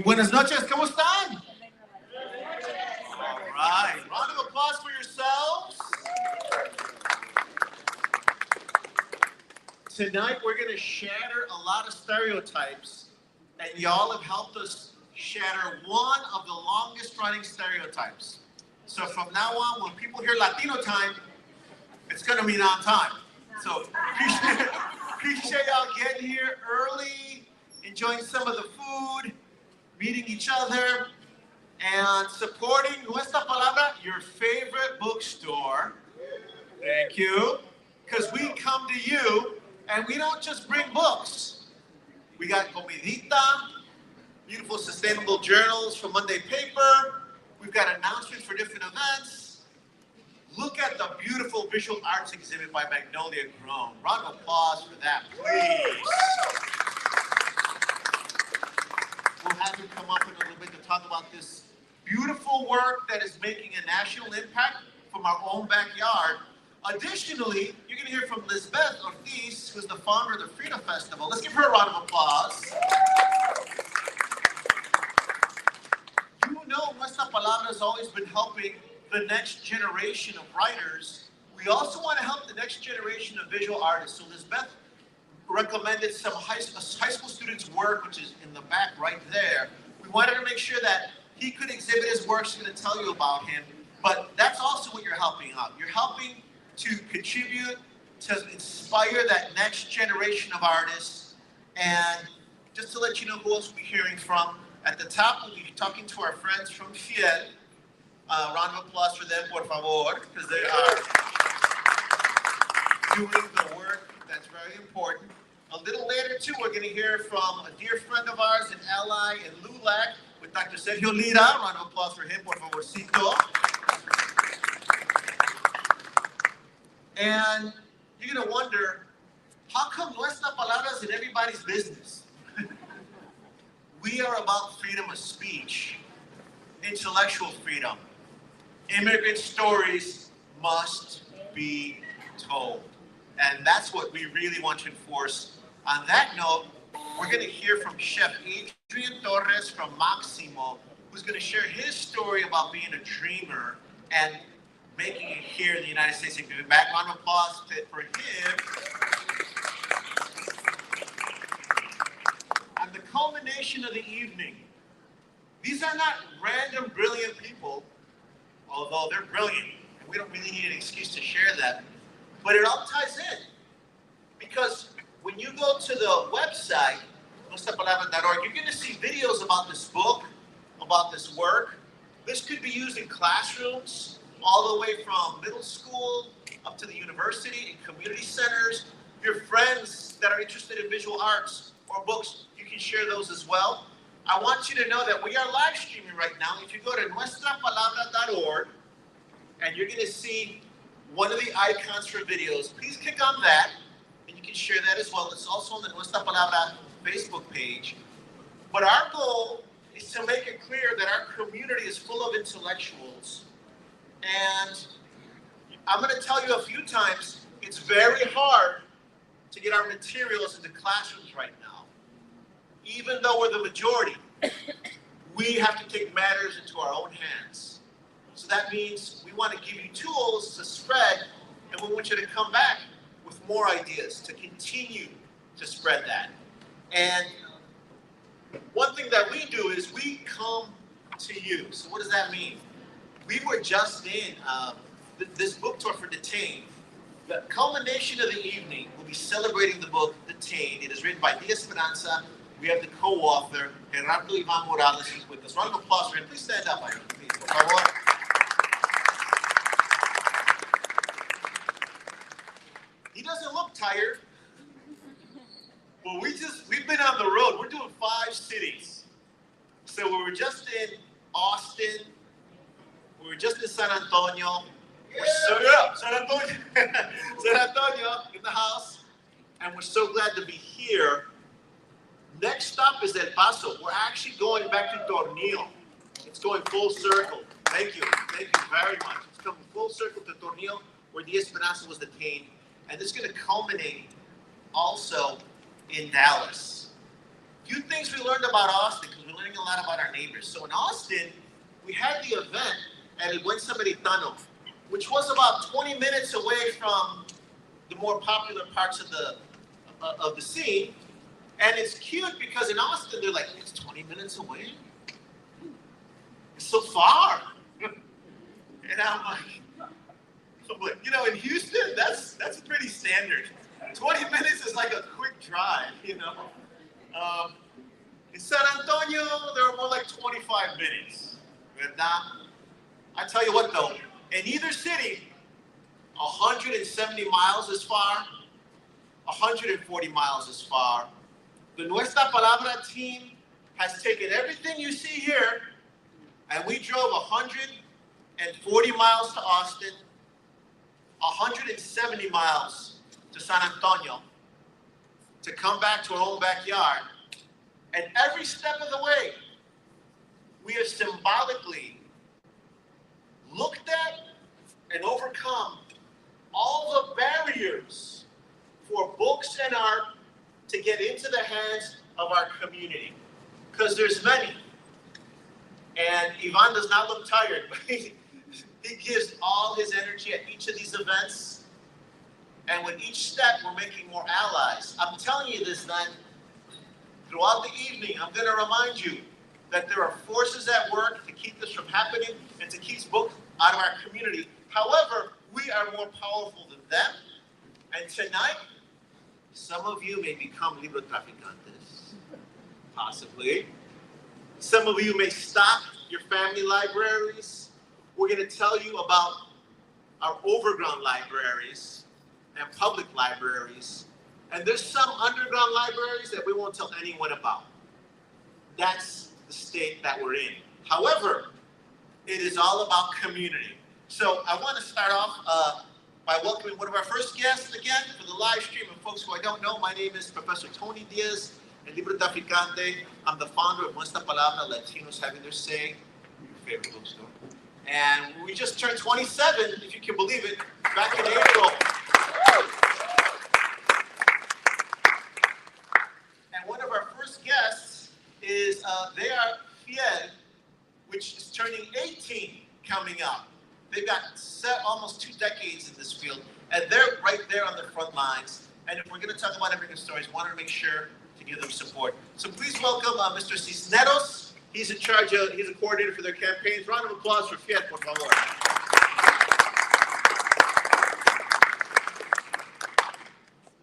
Buenas noches, ¿cómo están? All right, round of applause for yourselves. Tonight we're going to shatter a lot of stereotypes, and y'all have helped us shatter one of the longest running stereotypes. So from now on, when people hear Latino time, it's going to mean on time. So appreciate y'all getting here early, enjoying some of the food, meeting each other, and supporting Nuestra Palabra, your favorite bookstore. Thank you. Because we come to you, and we don't just bring books. We got comidita, beautiful sustainable journals from Monday Paper. We've got announcements for different events. Look at the beautiful visual arts exhibit by Magnolia Grown. Round of applause for that, please. We'll have you come up in a little bit to talk about this beautiful work that is making a national impact from our own backyard. Additionally, you're going to hear from Lizbeth Ortiz, who's the founder of the Frida Festival. Let's give her a round of applause. You know, Nuestra Palabra has always been helping the next generation of writers. We also want to help the next generation of visual artists. So Lizbeth recommended some high school students' work, which is in the back right there. We wanted to make sure that he could exhibit his work. She's going to tell you about him. But that's also what you're helping out. You're helping to contribute, to inspire that next generation of artists. And just to let you know who else we'll be hearing from, at the top we'll be talking to our friends from Fiel. Round of applause for them, por favor, because they are doing the work that's very important. A little later, too, we're going to hear from a dear friend of ours, an ally in LULAC, with Dr. Sergio Lira. Round of applause for him, por favorcito. And you're going to wonder, how come Nuestra Palabra is in everybody's business? We are about freedom of speech, intellectual freedom. Immigrant stories must be told. And that's what we really want to enforce. On that note, we're going to hear from Chef Adrian Torres from Maximo, who's going to share his story about being a dreamer and making it here in the United States. And give it back. Round of applause for him. And the culmination of the evening, these are not random brilliant people, although they're brilliant, and we don't really need an excuse to share that. But it all ties in, because when you go to the website, nuestrapalabra.org, you're going to see videos about this book, about this work. This could be used in classrooms, all the way from middle school up to the university, in community centers. Your friends that are interested in visual arts or books, you can share those as well. I want you to know that we are live streaming right now. If you go to nuestrapalabra.org, and you're going to see one of the icons for videos, please click on that, and you can share that as well. It's also on the Nuestra Palabra Facebook page. But our goal is to make it clear that our community is full of intellectuals. And I'm going to tell you a few times, it's very hard to get our materials into classrooms right now. Even though we're the majority, we have to take matters into our own hands. So that means we want to give you tools to spread, and we want you to come back with more ideas to continue to spread that. And one thing that we do is we come to you. So what does that mean? We were just in this book tour for Detained. The culmination of the evening, we'll be celebrating the book Detained. It is written by D.Esperanza. We have the co-author, Gerardo Iván Morales, who's with us. Round of applause for him. Please stand up, please, por favor. He doesn't look tired. Well, we've been on the road. We're doing 5 cities. So we were just in Austin. We were just in San Antonio. San Antonio. San Antonio in the house. And we're so glad to be here. Next stop is El Paso. We're actually going back to Tornillo. It's going full circle. Thank you. Thank you very much. It's coming full circle to Tornillo, where D.Esperanza was detained. And this is going to culminate also in Dallas. few things we learned about Austin, because we're learning a lot about our neighbors. So in Austin, we had the event at El Buen Samaritano, which was about 20 minutes away from the more popular parts of the scene. And it's cute because in Austin, they're like, it's 20 minutes away? It's so far. And I'm like, you know, in Houston, that's pretty standard. 20 minutes is like a quick drive, you know. In San Antonio, there were more like 25 minutes. ¿Verdad? I tell you what though, in either city, 170 miles is far, 140 miles is far. The Nuestra Palabra team has taken everything you see here, and we drove 140 miles to Austin, 170 miles to San Antonio to come back to our own backyard. And every step of the way, we have symbolically looked at and overcome all the barriers for books and art to get into the hands of our community. Because there's many. And Iván does not look tired, but he gives all his energy at each of these events. And with each step, we're making more allies. I'm telling you this then, throughout the evening, I'm going to remind you that there are forces at work to keep this from happening and to keep books out of our community. However, we are more powerful than them. And tonight, some of you may become Librotraficantes, possibly. Some of you may stock your family libraries. We're going to tell you about our overground libraries and public libraries. And there's some underground libraries that we won't tell anyone about. That's the state that we're in. However, it is all about community. So I want to start off by welcoming one of our first guests again for the live stream. And folks who I don't know, my name is Professor Tony Diaz, a Librotraficante. I'm the founder of Nuestra Palabra, Latinos Having Their Say, your favorite bookstore. And we just turned 27, if you can believe it, back in April. And one of our first guests is, they are Fiel, which is turning 18 coming up. They've got almost 2 decades in this field, and they're right there on the front lines. And if we're going to talk about immigrant stories, we wanted to make sure to give them support. So please welcome Mr. Cisneros. He's in charge of, he's a coordinator for their campaigns. Round of applause for Fiel, por favor.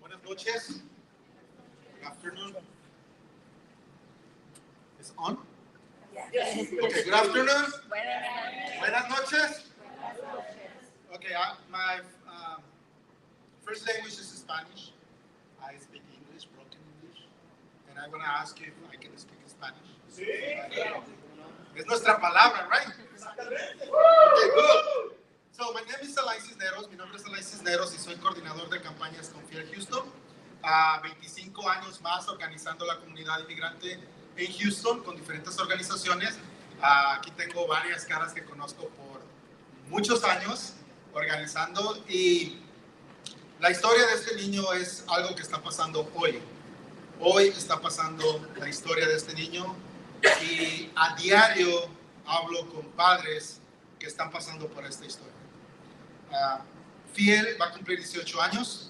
Buenas noches. Good afternoon. Is it on? Yes. Okay, good afternoon. Buenas noches. Okay, my first language is Spanish. I speak English, broken English. And I want to ask you if I can speak Spanish. Sí. Es nuestra palabra, right? Okay, good. So my name is Alain Cisneros. Mi nombre es Alain Cisneros y soy coordinador de campañas con Fiel Houston. 25 años más organizando la comunidad inmigrante en Houston con diferentes organizaciones. Aquí tengo varias caras que conozco por muchos años organizando, y la historia de este niño es algo que está pasando hoy. Hoy está pasando la historia de este niño, y a diario hablo con padres que están pasando por esta historia. Fiel va a cumplir 18 años.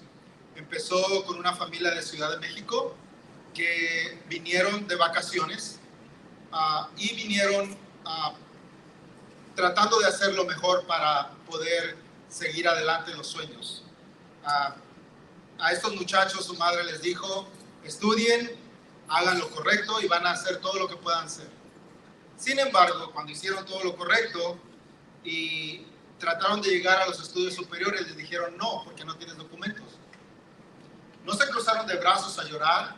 Empezó con una familia de Ciudad de México que vinieron de vacaciones y vinieron tratando de hacer lo mejor para poder seguir adelante en los sueños. A estos muchachos su madre les dijo, estudien, hagan lo correcto y van a hacer todo lo que puedan hacer. Sin embargo, cuando hicieron todo lo correcto y trataron de llegar a los estudios superiores, les dijeron no, porque no tienes documentos. No se cruzaron de brazos a llorar,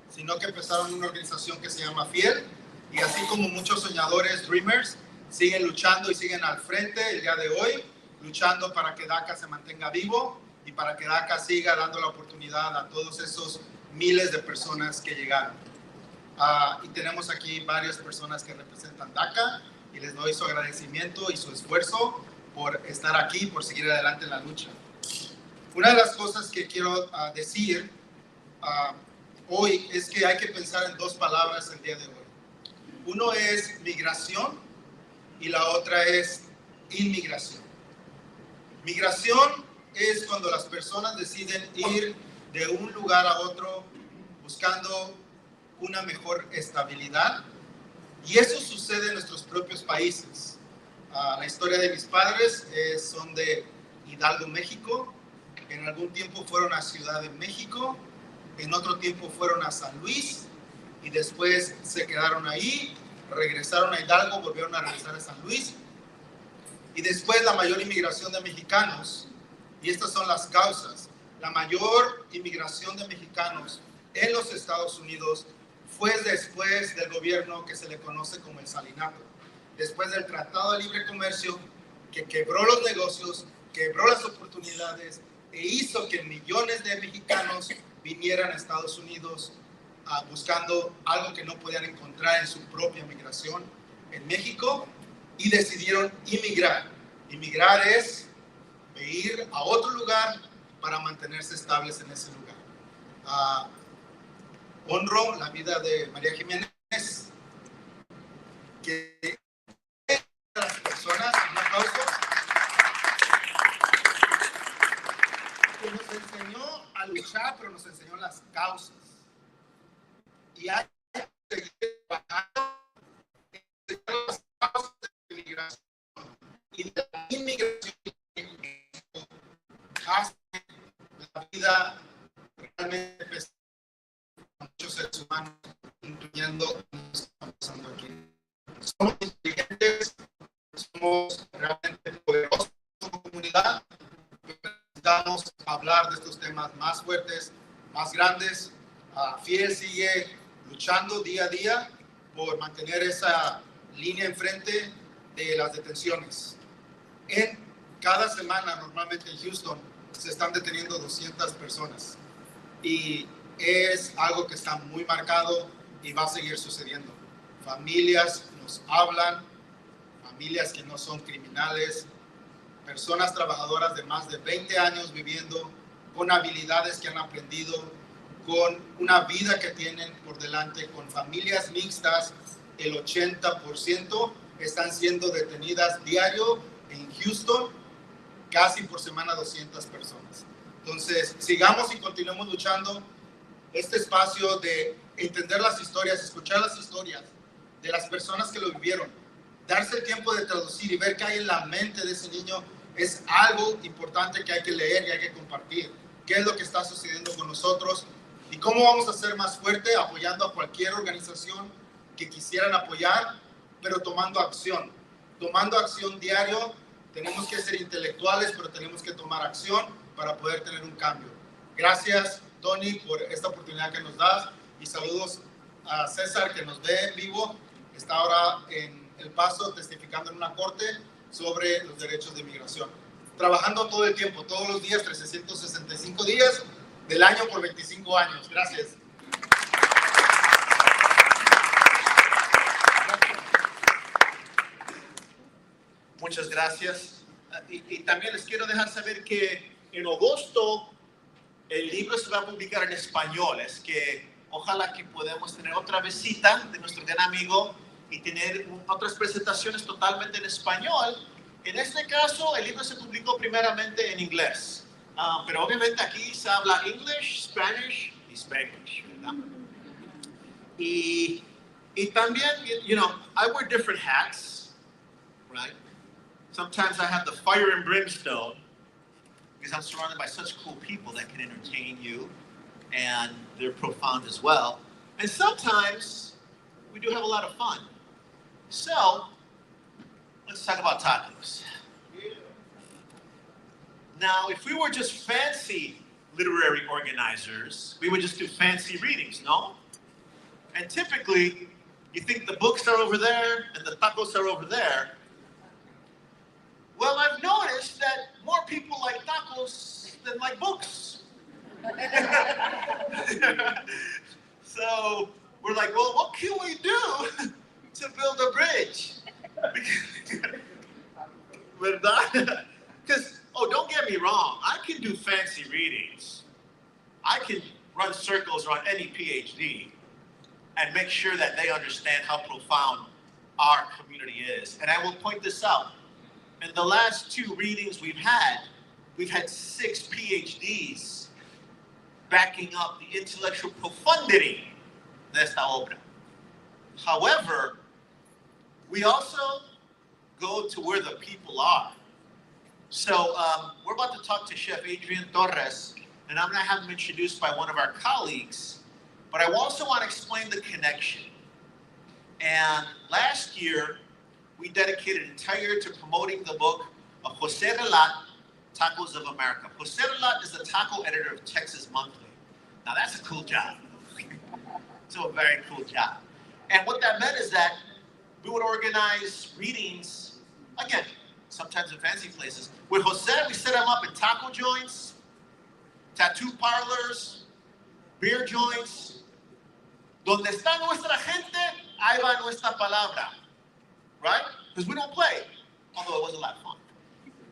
sino que empezaron una organización que se llama Fiel, y así como muchos soñadores, dreamers, siguen luchando y siguen al frente el día de hoy, luchando para que DACA se mantenga vivo y para que DACA siga dando la oportunidad a todos esos miles de personas que llegaron. Y tenemos aquí varias personas que representan DACA y les doy su agradecimiento y su esfuerzo por estar aquí, por seguir adelante en la lucha. Una de las cosas que quiero decir hoy es que hay que pensar en dos palabras el día de hoy. Uno es migración y la otra es inmigración. Migración es cuando las personas deciden ir de un lugar a otro buscando una mejor estabilidad, y eso sucede en nuestros propios países. La historia de mis padres son de Hidalgo, México. En algún tiempo fueron a Ciudad de México, en otro tiempo fueron a San Luis y después se quedaron ahí, regresaron a Hidalgo, volvieron a regresar a San Luis, y después la mayor inmigración de mexicanos, y estas son las causas. La mayor inmigración de mexicanos en los Estados Unidos fue después del gobierno que se le conoce como el Salinato, después del Tratado de Libre Comercio, que quebró los negocios, quebró las oportunidades e hizo que millones de mexicanos vinieran a Estados Unidos buscando algo que no podían encontrar en su propia migración en México, y decidieron inmigrar. Inmigrar es ir a otro lugar para mantenerse estables en ese lugar. Honro la vida de María Jiménez, que las personas, un aplauso, que nos enseñó a luchar, pero nos enseñó las causas. Y hay que seguir trabajando en las causas de la inmigración y de la inmigración hace la vida realmente pesada a muchos seres humanos, incluyendo lo que está pasando aquí. Somos inteligentes, somos realmente poderosos como comunidad, necesitamos hablar de estos temas más fuertes, más grandes. Fiel sigue luchando día a día por mantener esa línea enfrente de las detenciones. En cada semana, normalmente en Houston, se están deteniendo 200 personas. Y es algo que está muy marcado y va a seguir sucediendo. Familias nos hablan, familias que no son criminales, personas trabajadoras de más de 20 años viviendo con habilidades que han aprendido, con una vida que tienen por delante, con familias mixtas. El 80% están siendo detenidas diario en Houston, casi por semana 200 personas. Entonces, sigamos y continuemos luchando. Este espacio de entender las historias, escuchar las historias de las personas que lo vivieron, darse el tiempo de traducir y ver qué hay en la mente de ese niño, es algo importante que hay que leer y hay que compartir. ¿Qué es lo que está sucediendo con nosotros? ¿Y cómo vamos a ser más fuertes apoyando a cualquier organización que quisieran apoyar, pero tomando acción? Tomando acción diario. Tenemos que ser intelectuales, pero tenemos que tomar acción para poder tener un cambio. Gracias, Tony, por esta oportunidad que nos das, y saludos a César, que nos ve en vivo. Está ahora en El Paso testificando en una corte sobre los derechos de inmigración. Trabajando todo el tiempo, todos los días, 365 días del año por 25 años. Gracias. Muchas gracias. Y también les quiero dejar saber que en agosto el libro se va a publicar en español. Es que ojalá que podamos tener otra visita de nuestro gran amigo y tener otras presentaciones totalmente en español. En este caso, el libro se publicó primeramente en inglés. Pero obviamente aquí se habla English, Spanish y Spanglish, ¿verdad? Y también, you know, I wear different hats, right? Sometimes I have the fire and brimstone because I'm surrounded by such cool people that can entertain you, and they're profound as well. And sometimes we do have a lot of fun. So, let's talk about tacos. Now, if we were just fancy literary organizers, we would just do fancy readings, no? And typically, you think the books are over there and the tacos are over there. Well, I've noticed that more people like tacos than like books. So we're like, well, what can we do to build a bridge? Because, oh, don't get me wrong, I can do fancy readings. I can run circles around any PhD and make sure that they understand how profound our community is. And I will point this out. In the last 2 readings we've had 6 PhDs backing up the intellectual profundity de esta obra. However, we also go to where the people are. So we're about to talk to Chef Adrian Torres, and I'm going to have him introduced by one of our colleagues. But I also want to explain the connection. And last year, we dedicated an entire year to promoting the book of Jose Relat, Tacos of America. Jose Relat is the taco editor of Texas Monthly. Now that's a cool job. It's a very cool job. And what that meant is that we would organize readings, again, sometimes in fancy places. With Jose, we set him up in taco joints, tattoo parlors, beer joints. Donde está nuestra gente, ahí va nuestra palabra. Right? Because we don't play, although it was a lot of fun.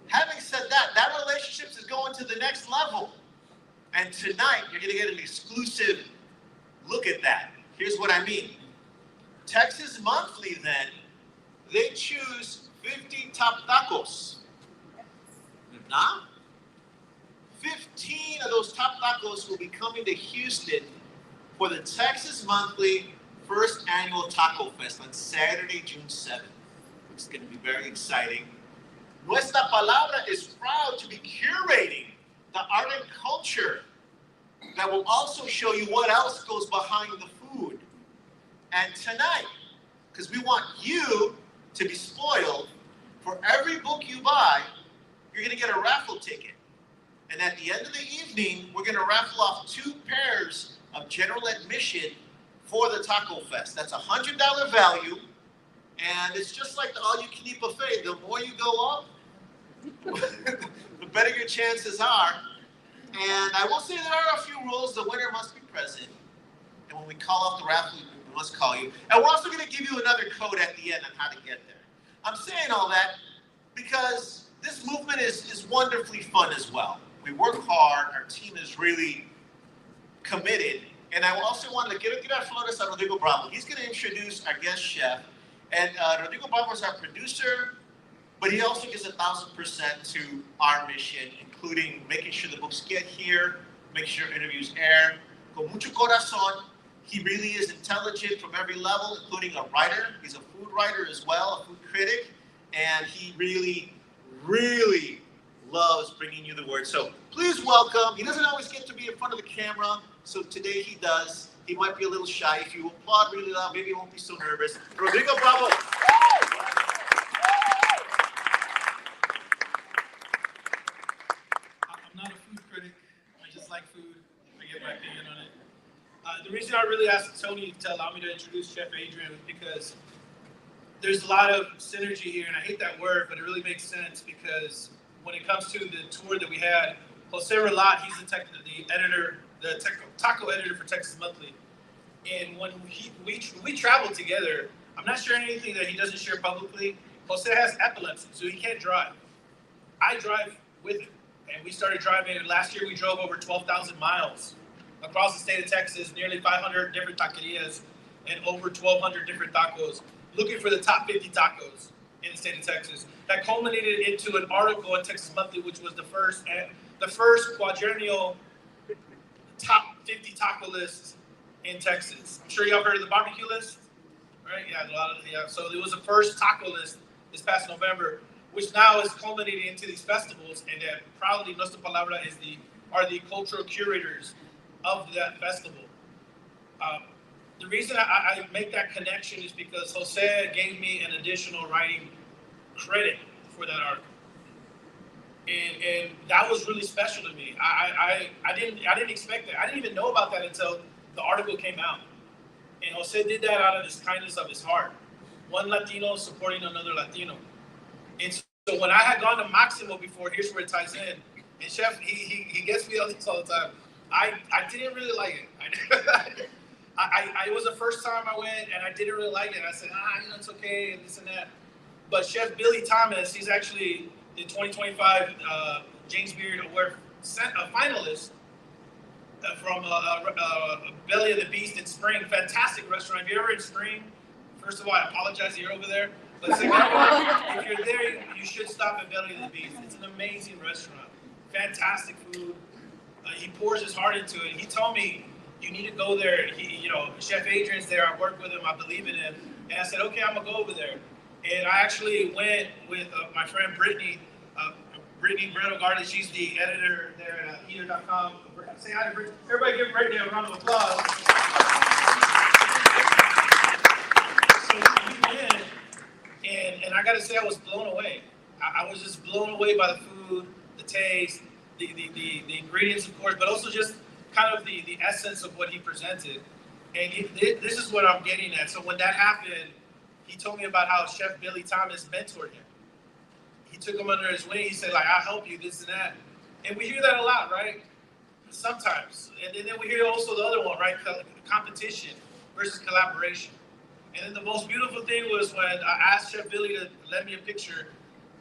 Having said that, that relationship is going to the next level. And tonight, you're going to get an exclusive look at that. Here's what I mean. Texas Monthly, then, they choose 50 top tacos. Nah? 15 of those top tacos will be coming to Houston for the Texas Monthly first annual Taco Fest on Saturday, June 7th. It's going to be very exciting. Nuestra Palabra is proud to be curating the art and culture that will also show you what else goes behind the food. And tonight, because we want you to be spoiled, for every book you buy, you're going to get a raffle ticket. And at the end of the evening, we're going to raffle off 2 pairs of general admission for the Taco Fest. That's a $100 value. And it's just like the all-you-can-eat buffet. The more you go up, the better your chances are. And I will say there are a few rules. The winner must be present. And when we call off the raffle, we must call you. And we're also going to give you another code at the end on how to get there. I'm saying all that because this movement is wonderfully fun as well. We work hard. Our team is really committed. And I also want to give flores a Rodrigo Bravo. He's going to introduce our guest chef. And Rodrigo Bravo is our producer, but he also gives 1,000% to our mission, including making sure the books get here, making sure interviews air. Con mucho corazón. He really is intelligent from every level, including a writer. He's a food writer as well, a food critic. And he really, really loves bringing you the word. So please welcome. He doesn't always get to be in front of the camera, so today he does. He might be a little shy. If you applaud really loud, maybe he won't be so nervous. Rodrigo Bravo. I'm not a food critic. I just like food. I get my opinion on it. The reason I really asked Tony to allow me to introduce Chef Adrian is because there's a lot of synergy here, and I hate that word, but it really makes sense because when it comes to the tour that we had, Jose Relat, he's the editor, the taco editor for Texas Monthly. And when we traveled together, I'm not sharing anything that he doesn't share publicly. Jose has epilepsy, so he can't drive. I drive with him. And we started driving, and last year we drove over 12,000 miles across the state of Texas, nearly 500 different taquerias and over 1,200 different tacos, looking for the top 50 tacos in the state of Texas. That culminated into an article in Texas Monthly, which was the first quadrennial top 50 taco list in Texas. I'm sure y'all heard of the barbecue list, right? Yeah. So it was the first taco list this past November, which now is culminating into these festivals, and that proudly Nuestra Palabra are the cultural curators of that festival. The reason I make that connection is because Jose gave me an additional writing credit for that article. And that was really special to me. I didn't expect that. I didn't even know about that until the article came out. And Jose did that out of the kindness of his heart. One Latino supporting another Latino. And so when I had gone to Maximo before, here's where it ties in. And Chef, he gets me on this all the time. I didn't really like it. It was the first time I went, and I didn't really like it. I said, it's okay, and this and that. But Chef Billy Thomas, he's actually the 2025 James Beard Award finalist. from Belly of the Beast in Spring. Fantastic restaurant. If you're ever in Spring, first of all, I apologize that you're over there. But second of all, if you're there, you should stop at Belly of the Beast. It's an amazing restaurant. Fantastic food. He pours his heart into it. He told me, you need to go there. Chef Adrian's there. I work with him. I believe in him. And I said, okay, I'm going to go over there. And I actually went with my friend Brittany Brito Garden. She's the editor there at heater.com. Say hi to Brittany. Everybody give Brittany a round of applause. So we went, and I got to say, I was blown away. I was just blown away by the food, the taste, the ingredients, of course, but also just kind of the essence of what he presented. And this is what I'm getting at. So when that happened, he told me about how Chef Billy Thomas mentored him. He took him under his wing. He said, like, I'll help you, this and that. And we hear that a lot, right? Sometimes. And then we hear also the other one, right? Competition versus collaboration. And then the most beautiful thing was when I asked Chef Billy to lend me a picture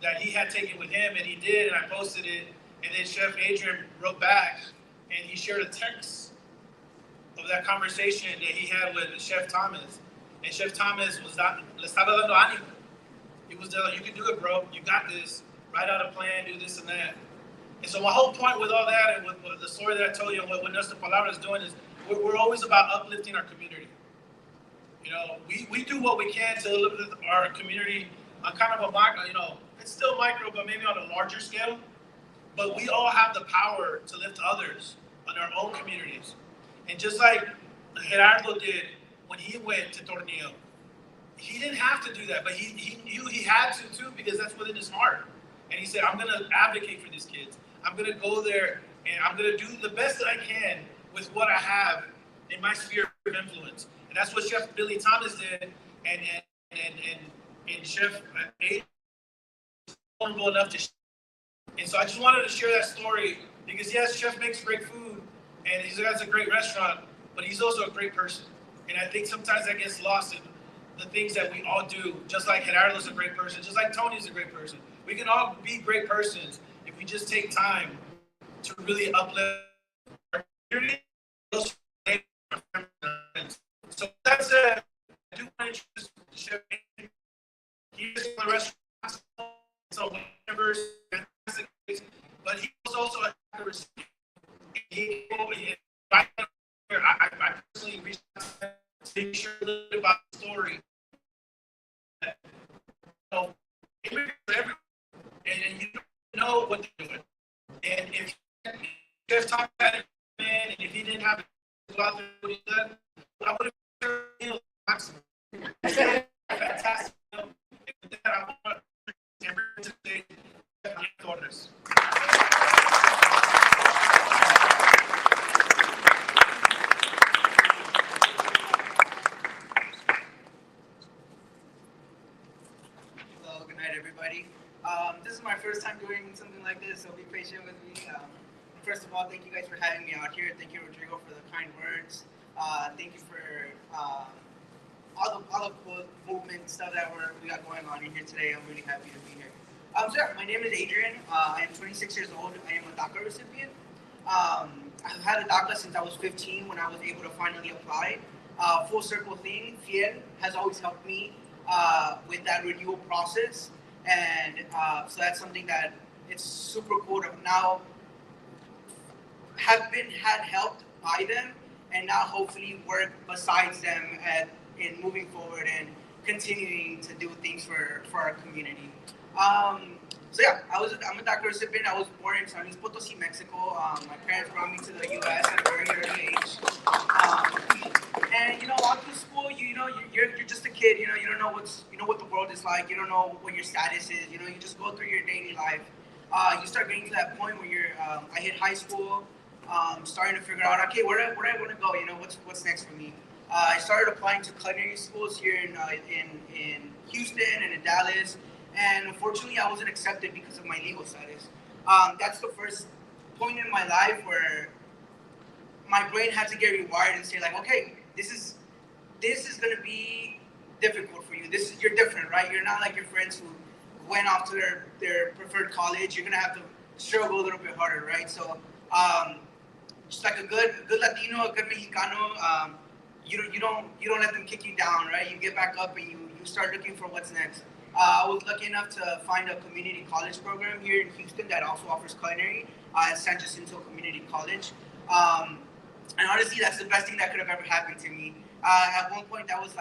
that he had taken with him, and he did, and I posted it. And then Chef Adrian wrote back, and he shared a text of that conversation that he had with Chef Thomas. And Chef Thomas was not, le estaba dando ánimo. He was telling, you can do it, bro. You got this. Write out a plan, do this and that. And so my whole point with all that, and with the story that I told you, and what Nuestra Palabra is doing is, we're always about uplifting our community. We do what we can to uplift our community on kind of a micro, it's still micro, but maybe on a larger scale. But we all have the power to lift others on our own communities. And just like Gerardo did when he went to Tornillo, he didn't have to do that, but he knew he had to too, because that's within his heart. And he said, I'm going to advocate for these kids. I'm going to go there and I'm going to do the best that I can with what I have in my sphere of influence. And that's what Chef Billy Thomas did, and Chef Adrian was vulnerable enough to share. And so I just wanted to share that story because, yes, Chef makes great food and he has a great restaurant, but he's also a great person. And I think sometimes that gets lost in the things that we all do, just like Gerardo's a great person, just like Tony's a great person. We can all be great persons if we just take time to really uplift our community. So that said, I do want to introduce Chef Adrian. He is from the restaurant, so whenever, but he was also a hacker. I personally reached out to him to make sure a little bit about the story. Immigrants are everywhere, and you don't know what they're doing. And if Jeff talked about it, man, and if he didn't have to go out there and do that, I would have been maximum. Fantastic. And with that, I want to everyone today for this. Hello, good night, everybody. This is my first time doing something like this, so be patient with me. First of all, thank you guys for having me out here. Thank you, Rodrigo, for the kind words. Thank you for all the cool movement stuff that we got going on in here today. I'm really happy to be here. So yeah, my name is Adrian. I am 26 years old. I am a DACA recipient. I've had a DACA since I was 15 when I was able to finally apply. Full circle thing, Fiel has always helped me with that renewal process. And so that's something that it's super cool to now have been helped by them and now hopefully work besides them in moving forward and continuing to do things for our community. So yeah, I'm a DACA recipient. I was born in San Luis Potosí, Mexico. My parents brought me to the U.S. at a very early age. And all through school, you're just a kid. You don't know what the world is like. You don't know what your status is. You just go through your daily life. You start getting to that point where I hit high school, starting to figure out, okay, where I want to go. What's next for me. I started applying to culinary schools here in Houston and in Dallas. And unfortunately, I wasn't accepted because of my legal status. That's the first point in my life where my brain had to get rewired and say, like, okay, this is going to be difficult for you. You're different, right? You're not like your friends who went off to their preferred college. You're going to have to struggle a little bit harder, right? So just like a good Latino, a good Mexicano, you don't let them kick you down, right? You get back up and you start looking for what's next. I was lucky enough to find a community college program here in Houston that also offers culinary at San Jacinto Community College. And honestly, that's the best thing that could have ever happened to me. At one point, I was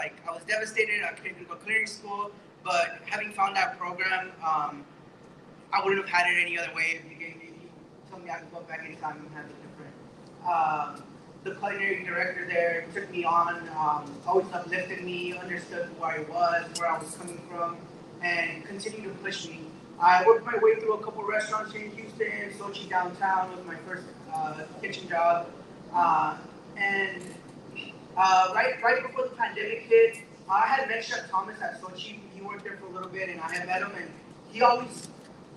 devastated. I couldn't go to culinary school, but having found that program, I wouldn't have had it any other way. If you told me I could go back anytime and have it different. The culinary director there took me on, always uplifted me, understood who I was, where I was coming from, and continued to push me. I worked my way through a couple restaurants here in Houston. Sochi downtown was my first kitchen job. And right before the pandemic hit, I had met Chef Thomas at Sochi. He worked there for a little bit, and I had met him. And he always,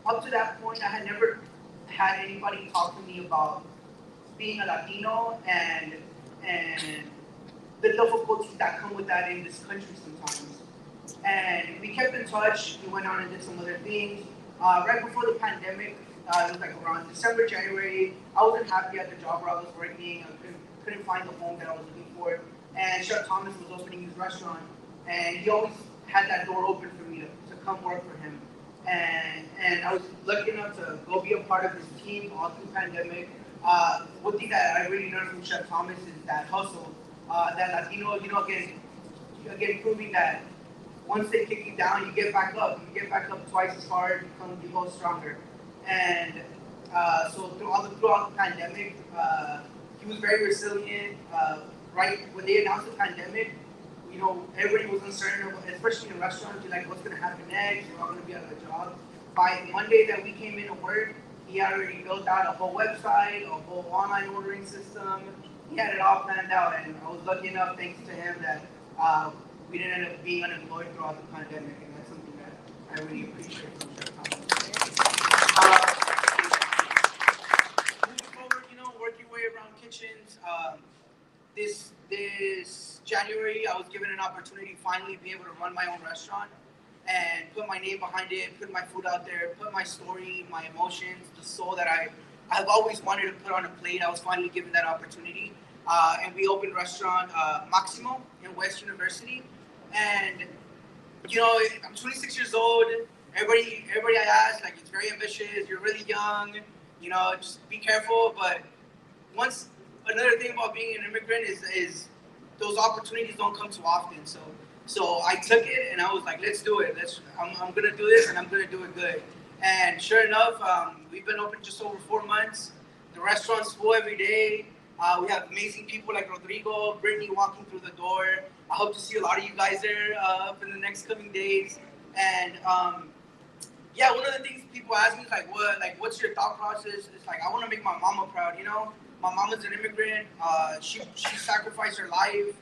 up to that point, I had never had anybody talk to me about being a Latino and the difficulties that come with that in this country sometimes. And we kept in touch. We went on and did some other things. Right before the pandemic, it was like around December, January, I wasn't happy at the job where I was working. I couldn't find the home that I was looking for. And Chef Thomas was opening his restaurant. And he always had that door open for me to come work for him. And I was lucky enough to go be a part of his team all through the pandemic. One thing that I really learned from Chef Thomas is that hustle, that Latino, again, proving that once they kick you down, you get back up. You get back up twice as hard, you go stronger. And so throughout the pandemic, he was very resilient. Right when they announced the pandemic, everybody was uncertain, especially in restaurants. You're like, what's going to happen next? We're all going to be out of a job. By Monday that we came in to work, he had already built out a whole website, a whole online ordering system. He had it all planned out, and I was lucky enough, thanks to him, that we didn't end up being unemployed throughout the pandemic, and that's something that I really appreciate from Chef Thomas. Moving forward, working way around kitchens. This January, I was given an opportunity to finally be able to run my own restaurant and put my name behind it, put my food out there, put my story, my emotions, the soul that I've always wanted to put on a plate. I was finally given that opportunity. And we opened restaurant Maximo in West University. And, I'm 26 years old. Everybody I ask, it's very ambitious. You're really young. Just be careful. But another thing about being an immigrant is those opportunities don't come too often. So I took it and I was like, let's do it. I'm gonna do this and I'm gonna do it good. And sure enough, we've been open just over 4 months. The restaurant's full every day. We have amazing people like Rodrigo, Brittany walking through the door. I hope to see a lot of you guys there up in the next coming days. And one of the things people ask me is what's your thought process? It's I want to make my mama proud. My mama's an immigrant. She sacrificed her life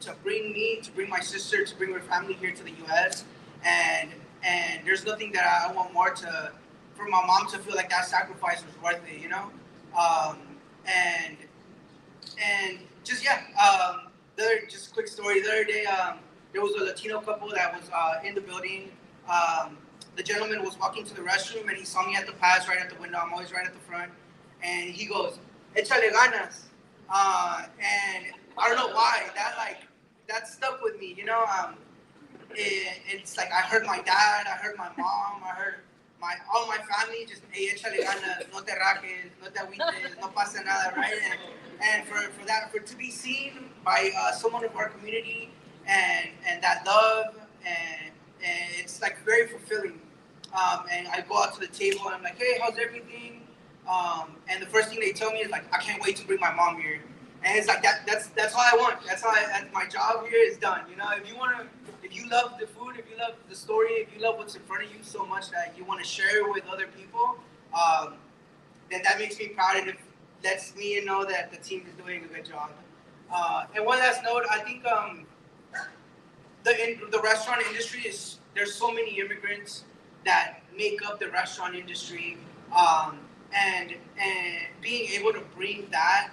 to bring my sister, to bring her family here to the U.S. And there's nothing that I want more for my mom to feel like that sacrifice was worth it, just quick story. The other day, there was a Latino couple that was in the building. The gentleman was walking to the restroom and he saw me at the pass right at the window. I'm always right at the front. And he goes, "Échale ganas." And I don't know why that stuck with me, it's I heard my dad, I heard my mom, I heard all my family just, "Hey, échale ganas, no te rajes, no te agüites, no pasa nada," right? And for to be seen by someone of our community and that love and it's very fulfilling. And I go out to the table and I'm like, "Hey, how's everything?" And the first thing they tell me is "I can't wait to bring my mom here." And it's that's all I want. That's my job here is done. If you love the food, if you love the story, if you love what's in front of you so much that you want to share it with other people, then that makes me proud and it lets me know that the team is doing a good job. And one last note, I think the restaurant industry there's so many immigrants that make up the restaurant industry, and being able to bring that.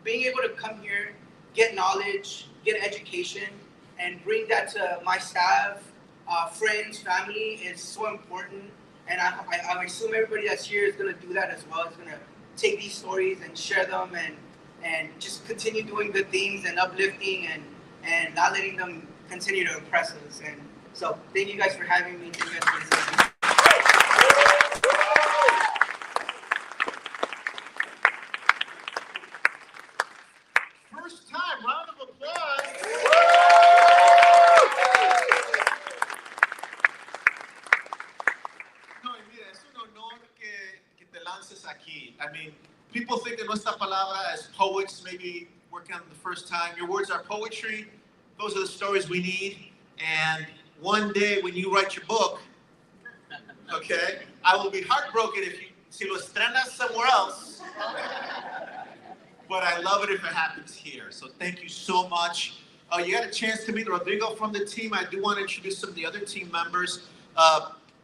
Being able to come here, get knowledge, get education, and bring that to my staff, friends, family is so important. And I assume everybody that's here is going to do that as well. It's going to take these stories and share them and just continue doing good things and uplifting and not letting them continue to oppress us. And so thank you guys for having me. Thank you guys for listening. First time, round of applause. No, y mira, es un honor que te lances aquí. I mean, people think of Nuestra Palabra as poets, maybe working on the first time. Your words are poetry. Those are the stories we need. And one day when you write your book, okay, I will be heartbroken if you, si lo estrenas somewhere else. But I love it if it happens here. So thank you so much. You got a chance to meet Rodrigo from the team. I do want to introduce some of the other team members.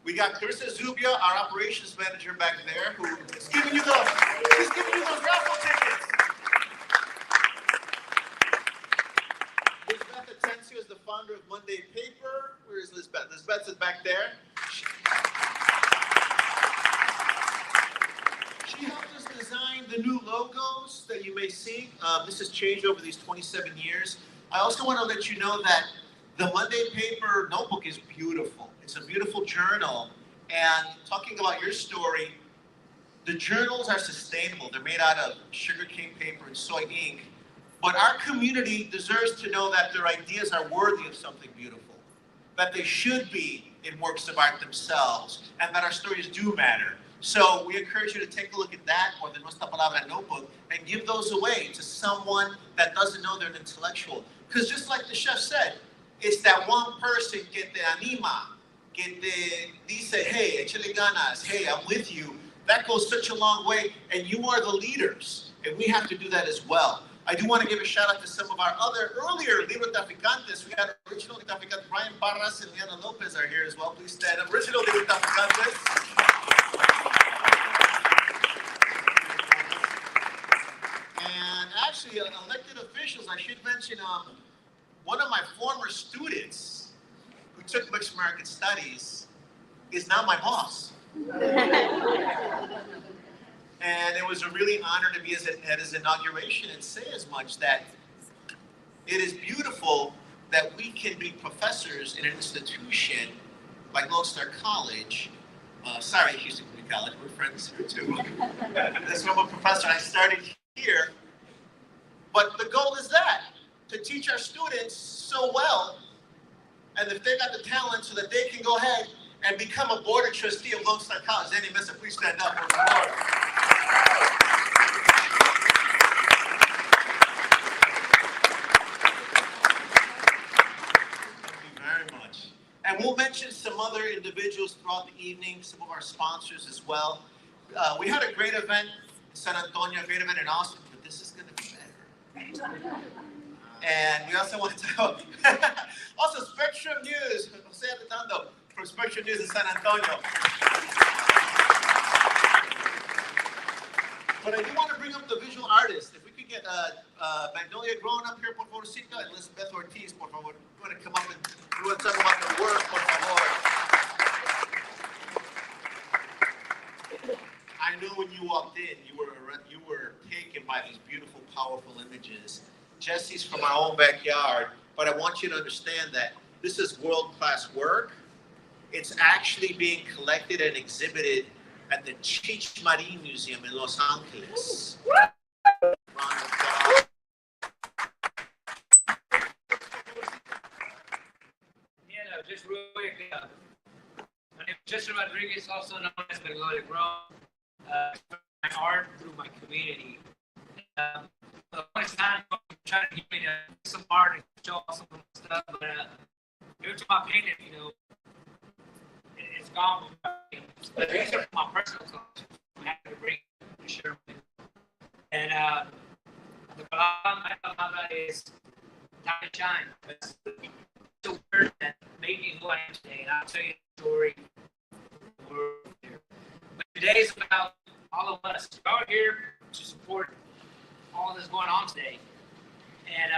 We got Clarissa Zubia, our operations manager back there, she's giving you those raffle tickets. Lizbeth Atencio is the founder of Monday Paper. Where is Lizbeth? Lizbeth is back there. She helped us design the new logos that you may see. This has changed over these 27 years. I also want to let you know that the Monday Paper notebook is beautiful. It's a beautiful journal. And talking about your story, the journals are sustainable. They're made out of sugarcane paper and soy ink. But our community deserves to know that their ideas are worthy of something beautiful, that they should be in works of art themselves, and that our stories do matter. So we encourage you to take a look at that or the Nuestra Palabra notebook and give those away to someone that doesn't know they're an intellectual. Because just like the chef said, it's that one person que te anima, que te dice, hey, échale ganas, hey, I'm with you. That goes such a long way, and you are the leaders, and we have to do that as well. I do want to give a shout out to some of our other earlier Librotraficantes. We got original Librotraficantes, Brian Barras and Liana Lopez are here as well. Please stand up. Original Librotraficantes. And actually, elected officials, I should mention one of my former students who took Mixed American Studies is now my boss. And it was a really honor to be at his inauguration and say as much that it is beautiful that we can be professors in an institution like Lone Star College. Sorry, Houston Community College, we're friends here too. That's where I'm a professor. I started here. But the goal is that, to teach our students so well, and if they got the talent so that they can go ahead and become a board of trustee of Lone Star College. Any mister, please stand up for the board. Thank you very much. And we'll mention some other individuals throughout the evening, some of our sponsors as well. We had a great event in San Antonio, a great event in Austin, but this is going to be better. And we also want to also Spectrum News, Jose Arredondo from Spectrum News in San Antonio. But I do want to bring up the visual artist. If we could get Magnolia Grown up here, por favorcito, and Lizbeth Ortiz, por favor. We want to come up and we want to talk about their work, por favor. I know when you walked in, you were taken by these beautiful, powerful images. Jesse's from our own backyard, but I want you to understand that this is world-class work. It's actually being collected and exhibited at the Cheech Marin Museum in Los Angeles. Just real quick, my name is Jesse Rodriguez, also known as Magnolia Grown. My art through my community. The first time I'm trying to get me to some art and show off some stuff, but every time I paint it, it's gone. But these are my personal collections. I have to bring to share with you. And the palabra is time to shine. It's the word that made me who I am today, and I'll tell you the story. But today is about all of us. We're all here to support all that's going on today. And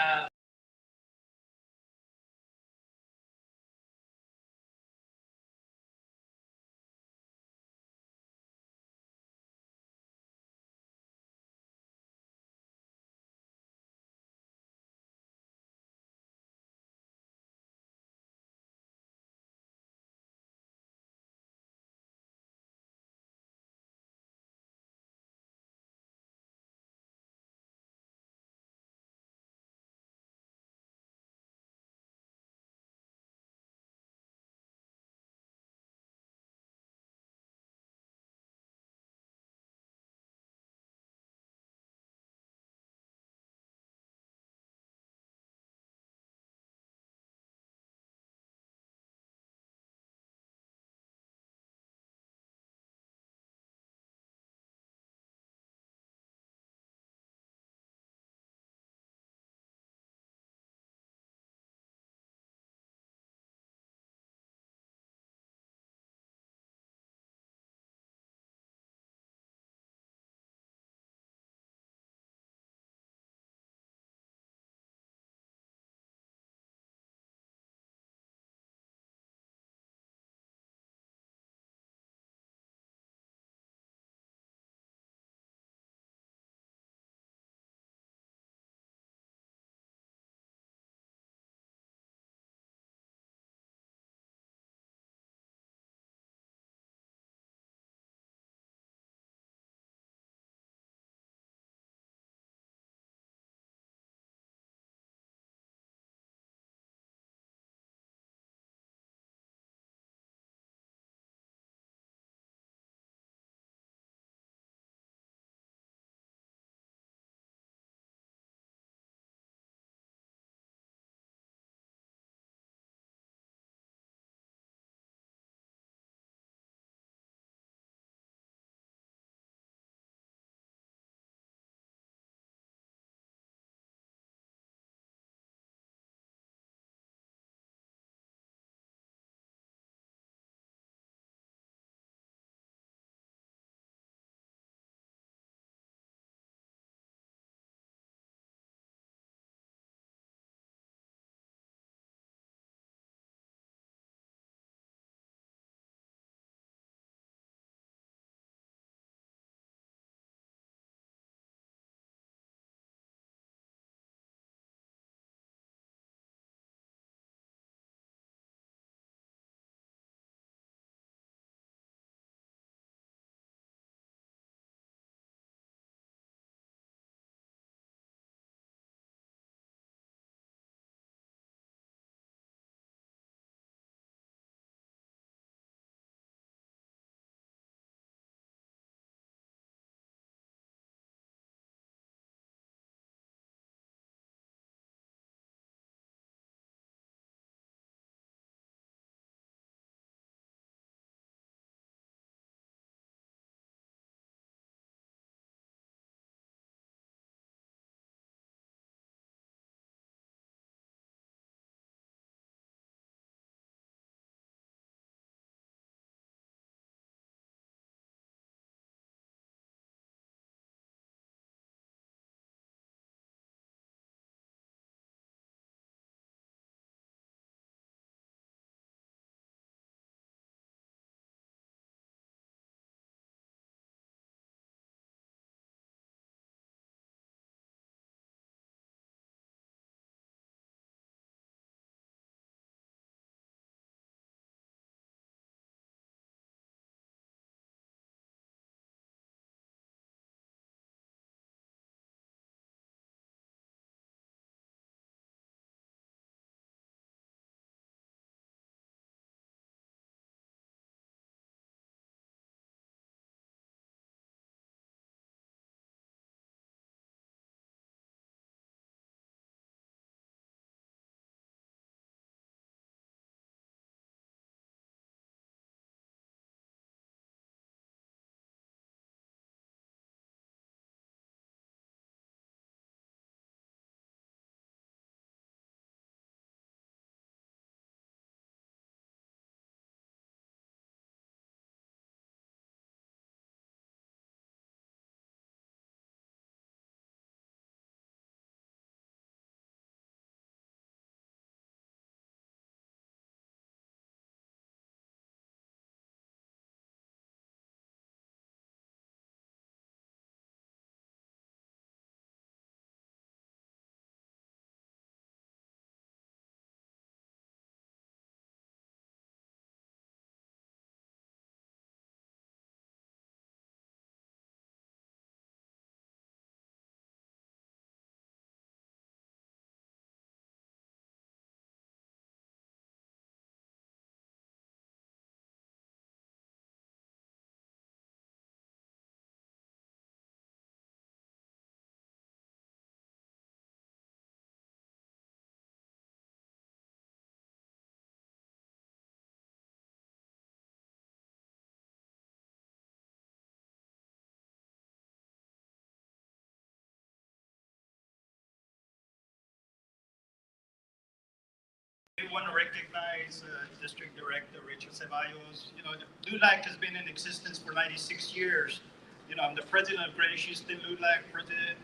want to recognize District Director Rachel Ceballos. You know, LULAC has been in existence for 96 years. You know, I'm the president of Greater Houston LULAC, president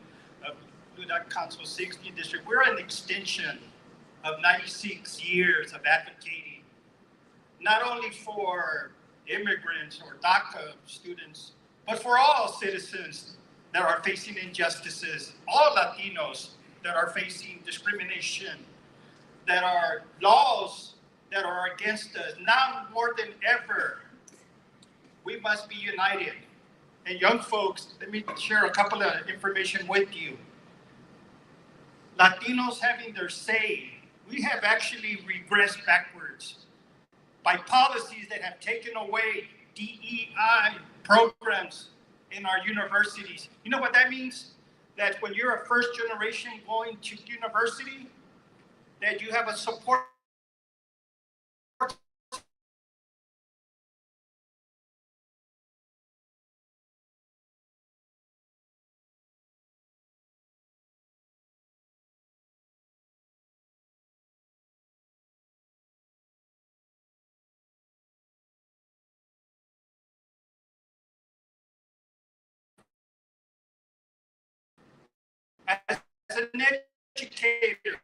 of LULAC Council 60 District. We're an extension of 96 years of advocating, not only for immigrants or DACA students, but for all citizens that are facing injustices, all Latinos that are facing discrimination, that are laws that are against us. Now more than ever, we must be united. And young folks, let me share a couple of information with you. Latinos having their say, we have actually regressed backwards by policies that have taken away DEI programs in our universities. You know what that means? That when you're a first generation going to university, that you have a support as an educator.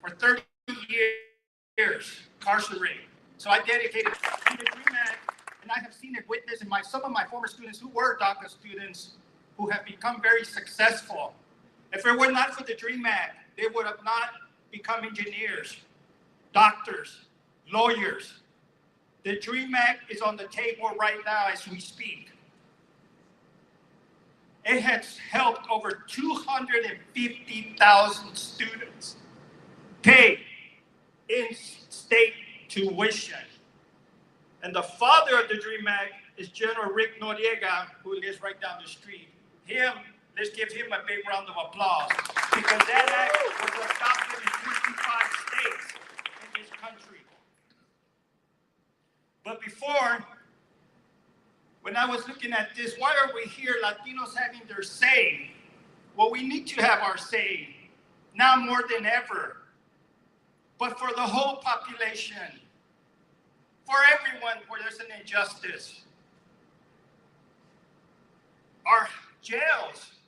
For 30 years, incarcerated. So I dedicated to the DREAM Act, and I have seen it witnessed in some of my former students who were DACA students who have become very successful. If it were not for the DREAM Act, they would have not become engineers, doctors, lawyers. The DREAM Act is on the table right now as we speak. It has helped over 250,000 students pay in-state tuition. And the father of the DREAM Act is General Rick Noriega, who lives right down the street. Let's give him a big round of applause, because that act was adopted in 55 states in this country. But before, when I was looking at this, why are we here, Latinos having their say? Well, we need to have our say now more than ever. But for the whole population, for everyone where there's an injustice. Our jails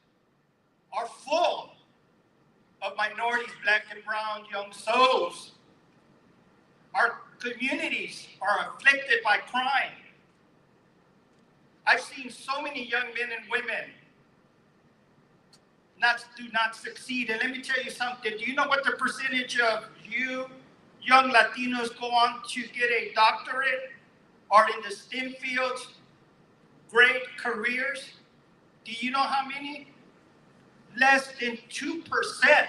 are full of minorities, black and brown young souls. Our communities are afflicted by crime. I've seen so many young men and women do not succeed. And let me tell you something. Do you know what the percentage of you young Latinos go on to get a doctorate or in the STEM fields, great careers? Do you know how many? Less than 2%.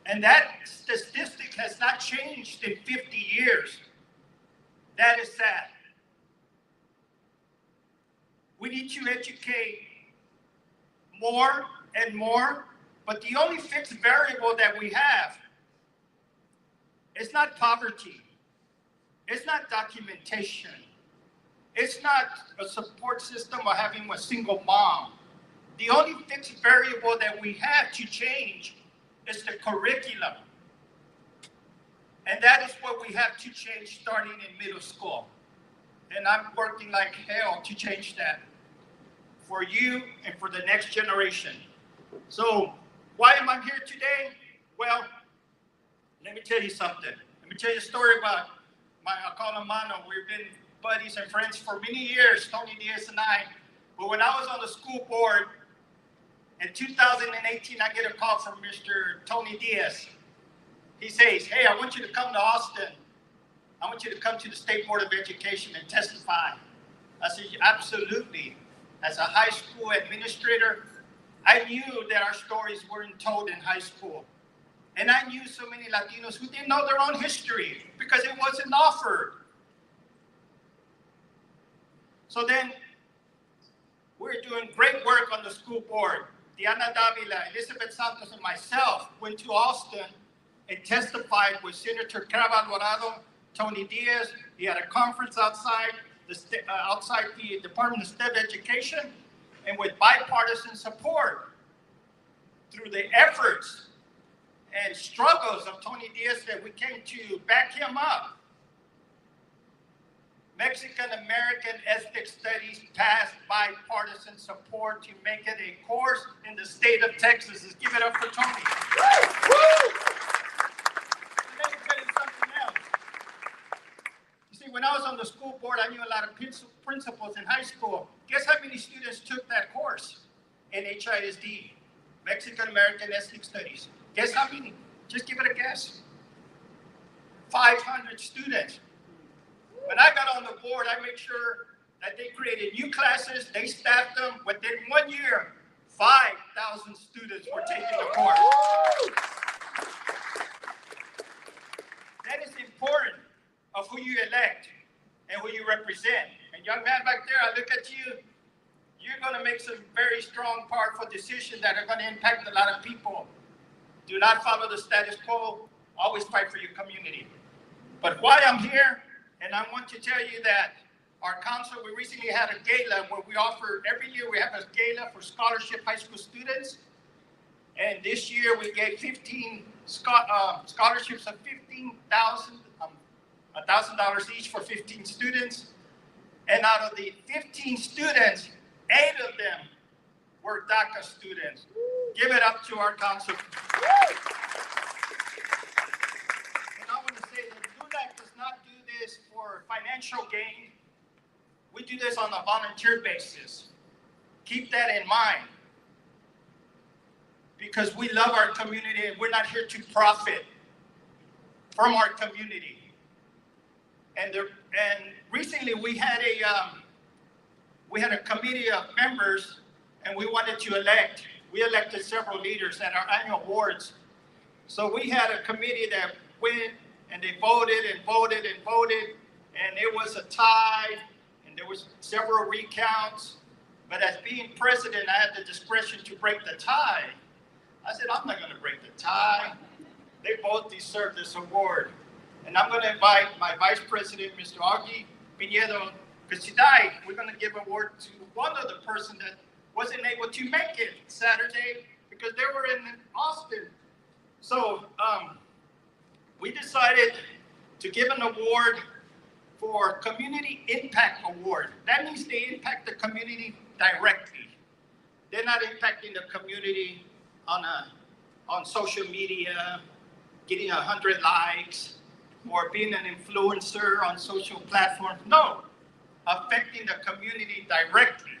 And that statistic has not changed in 50 years. That is sad. We need to educate more and more, but the only fixed variable that we have is not poverty. It's not documentation. It's not a support system or having a single mom. The only fixed variable that we have to change is the curriculum. And that is what we have to change starting in middle school. And I'm working like hell to change that for you and for the next generation. So why am I here today? Well, let me tell you something. Let me tell you a story about my Acalamano. We've been buddies and friends for many years, Tony Diaz and I. But when I was on the school board, in 2018, I get a call from Mr. Tony Diaz. He says, hey, I want you to come to Austin. I want you to come to the State Board of Education and testify. I said, absolutely. As a high school administrator, I knew that our stories weren't told in high school. And I knew so many Latinos who didn't know their own history because it wasn't offered. So then we're doing great work on the school board. Diana Davila, Elizabeth Santos, and myself went to Austin and testified with Senator Carabal Dorado, Tony Diaz. He had a conference outside the Department of State Education, and with bipartisan support. through the efforts and struggles of Tony Diaz that we came to back him up. Mexican-American Ethnic Studies passed bipartisan support to make it a course in the state of Texas. Let's give it up for Tony. Woo! Let me tell you something else. You see, when I was on the school board, I knew a lot of principals in high school. Guess how many students took that course in HISD, Mexican-American Ethnic Studies? Guess how many? Just give it a guess. 500 students. When I got on the board, I made sure that they created new classes, they staffed them. Within 1 year, 5,000 students were taking the course. That is important of who you elect and who you represent. And young man back there, I look at you, you're gonna make some very strong, powerful decisions that are gonna impact a lot of people. Do not follow the status quo, always fight for your community. But why I'm here, and I want to tell you that our council, we recently had a gala where we offer, every year we have a gala for scholarship high school students. And this year we gave 15 scholarships of $1,000 each for 15 students. And out of the 15 students, 8 of them were DACA students. Give it up to our council. And I want to say that LULAC does not do this for financial gain. We do this on a volunteer basis. Keep that in mind. Because we love our community and we're not here to profit from our community. And recently we had a committee of members, and we wanted to elect. We elected several leaders at our annual awards. So we had a committee that went and they voted and voted and voted, and it was a tie, and there was several recounts. But as being president, I had the discretion to break the tie. I said, I'm not going to break the tie. They both deserve this award. And I'm going to invite my vice president, Mr. Augie Pinedo, because tonight we're going to give an award to one of the person that wasn't able to make it Saturday because they were in Austin. So we decided to give an award for Community Impact Award. That means they impact the community directly. They're not impacting the community on social media, getting 100 likes, or being an influencer on social platforms. No, affecting the community directly.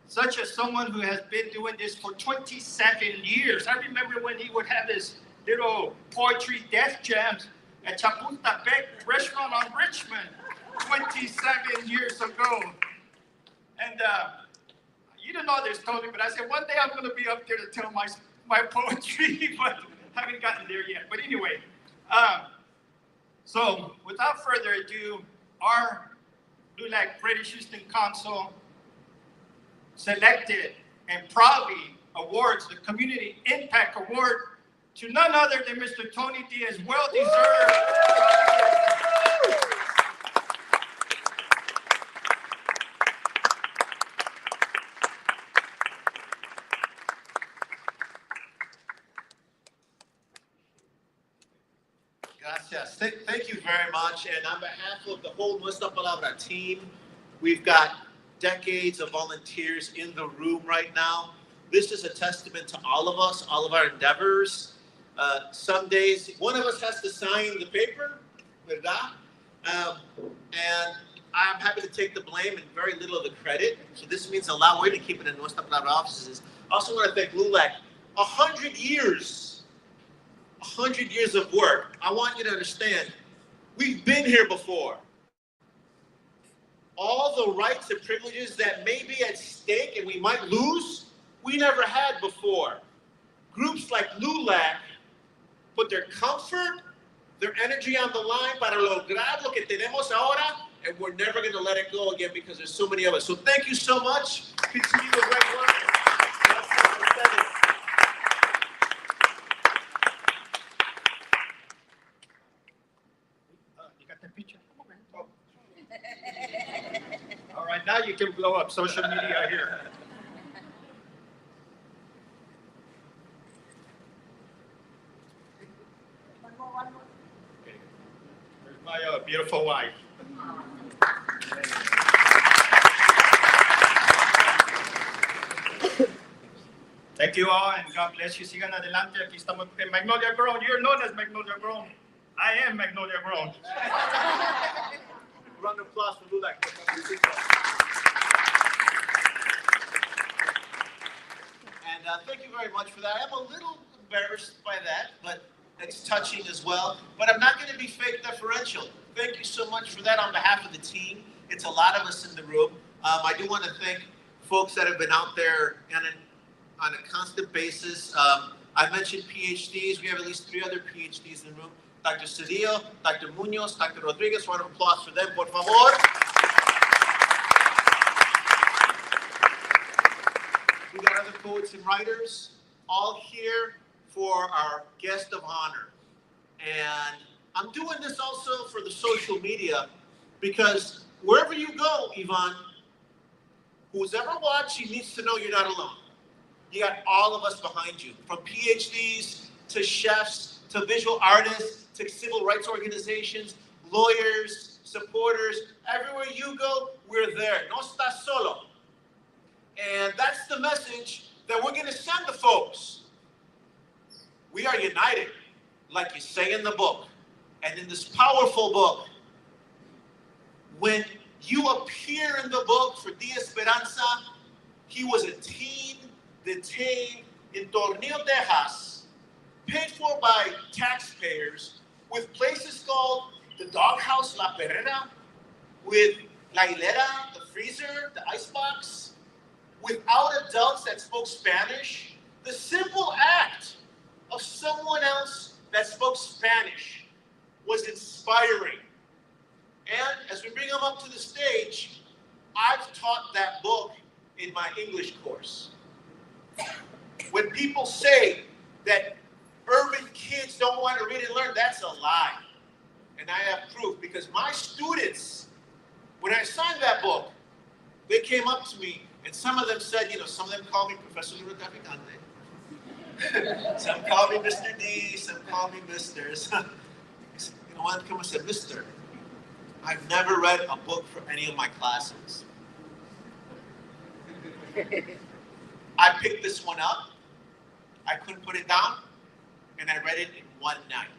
Such as someone who has been doing this for 27 years. I remember when he would have his little poetry death jams at Chapultepec restaurant on Richmond 27 years ago. And you didn't know this, Tony, but I said, one day I'm going to be up there to tell my poetry, but I haven't gotten there yet. But anyway, so without further ado, our LULAC British Houston Council selected and proudly awards the Community Impact Award to none other than Mr. Tony Diaz. Well deserved. Gracias. Thank you very much. And on behalf of the whole Nuestra Palabra team, we've got decades of volunteers in the room right now. This is a testament to all of us, all of our endeavors. Some days, one of us has to sign the paper, ¿verdad? And I'm happy to take the blame and very little of the credit. So this means a lot. We're going to keep it in Nuestra Palabra offices. I also want to thank LULAC. 100 years. 100 years of work. I want you to understand, we've been here before. All the rights and privileges that may be at stake and we might lose, we never had before. Groups like LULAC put their comfort, their energy on the line para lograr lo que tenemos ahora, and we're never going to let it go again because there's so many of us. So thank you so much. Continue the great work. All right, now you can blow up social media here. beautiful wife. Thank you all, and God bless you. Sigan adelante. Aquí estamos en Magnolia Grown. You're known as Magnolia Grown. I am Magnolia Grown. Round of applause for Lula. And thank you very much for that. I am a little embarrassed by that, but it's touching as well. But I'm not going to be fake deferential. Thank you so much for that on behalf of the team. It's a lot of us in the room. I do want to thank folks that have been out there on a constant basis. I mentioned PhDs. We have at least 3 other PhDs in the room. Dr. Cedillo, Dr. Munoz, Dr. Rodriguez. Round of applause for them, por favor. We got other poets and writers all here for our guest of honor. And I'm doing this also for the social media because wherever you go, Iván, who's ever watching needs to know you're not alone. You got all of us behind you, from PhDs to chefs to visual artists to civil rights organizations, lawyers, supporters. Everywhere you go, we're there. No estás solo. And that's the message that we're going to send to folks. We are united, like you say in the book. And in this powerful book, when you appear in the book for D.Esperanza, he was a teen detained in Tornillo, Texas, paid for by taxpayers, with places called the Doghouse La Perrera, with La Hilera, the freezer, the icebox, without adults that spoke Spanish. The simple act of someone else that spoke Spanish was inspiring. And as we bring them up to the stage, I've taught that book in my English course. When people say that urban kids don't want to read and learn, that's a lie. And I have proof, because my students, when I signed that book, they came up to me and some of them said, some of them call me Professor Librotraficante. Some call me Mr. D, some call me Mr. One come and said, Mr., I've never read a book for any of my classes. I picked this one up, I couldn't put it down, and I read it in one night.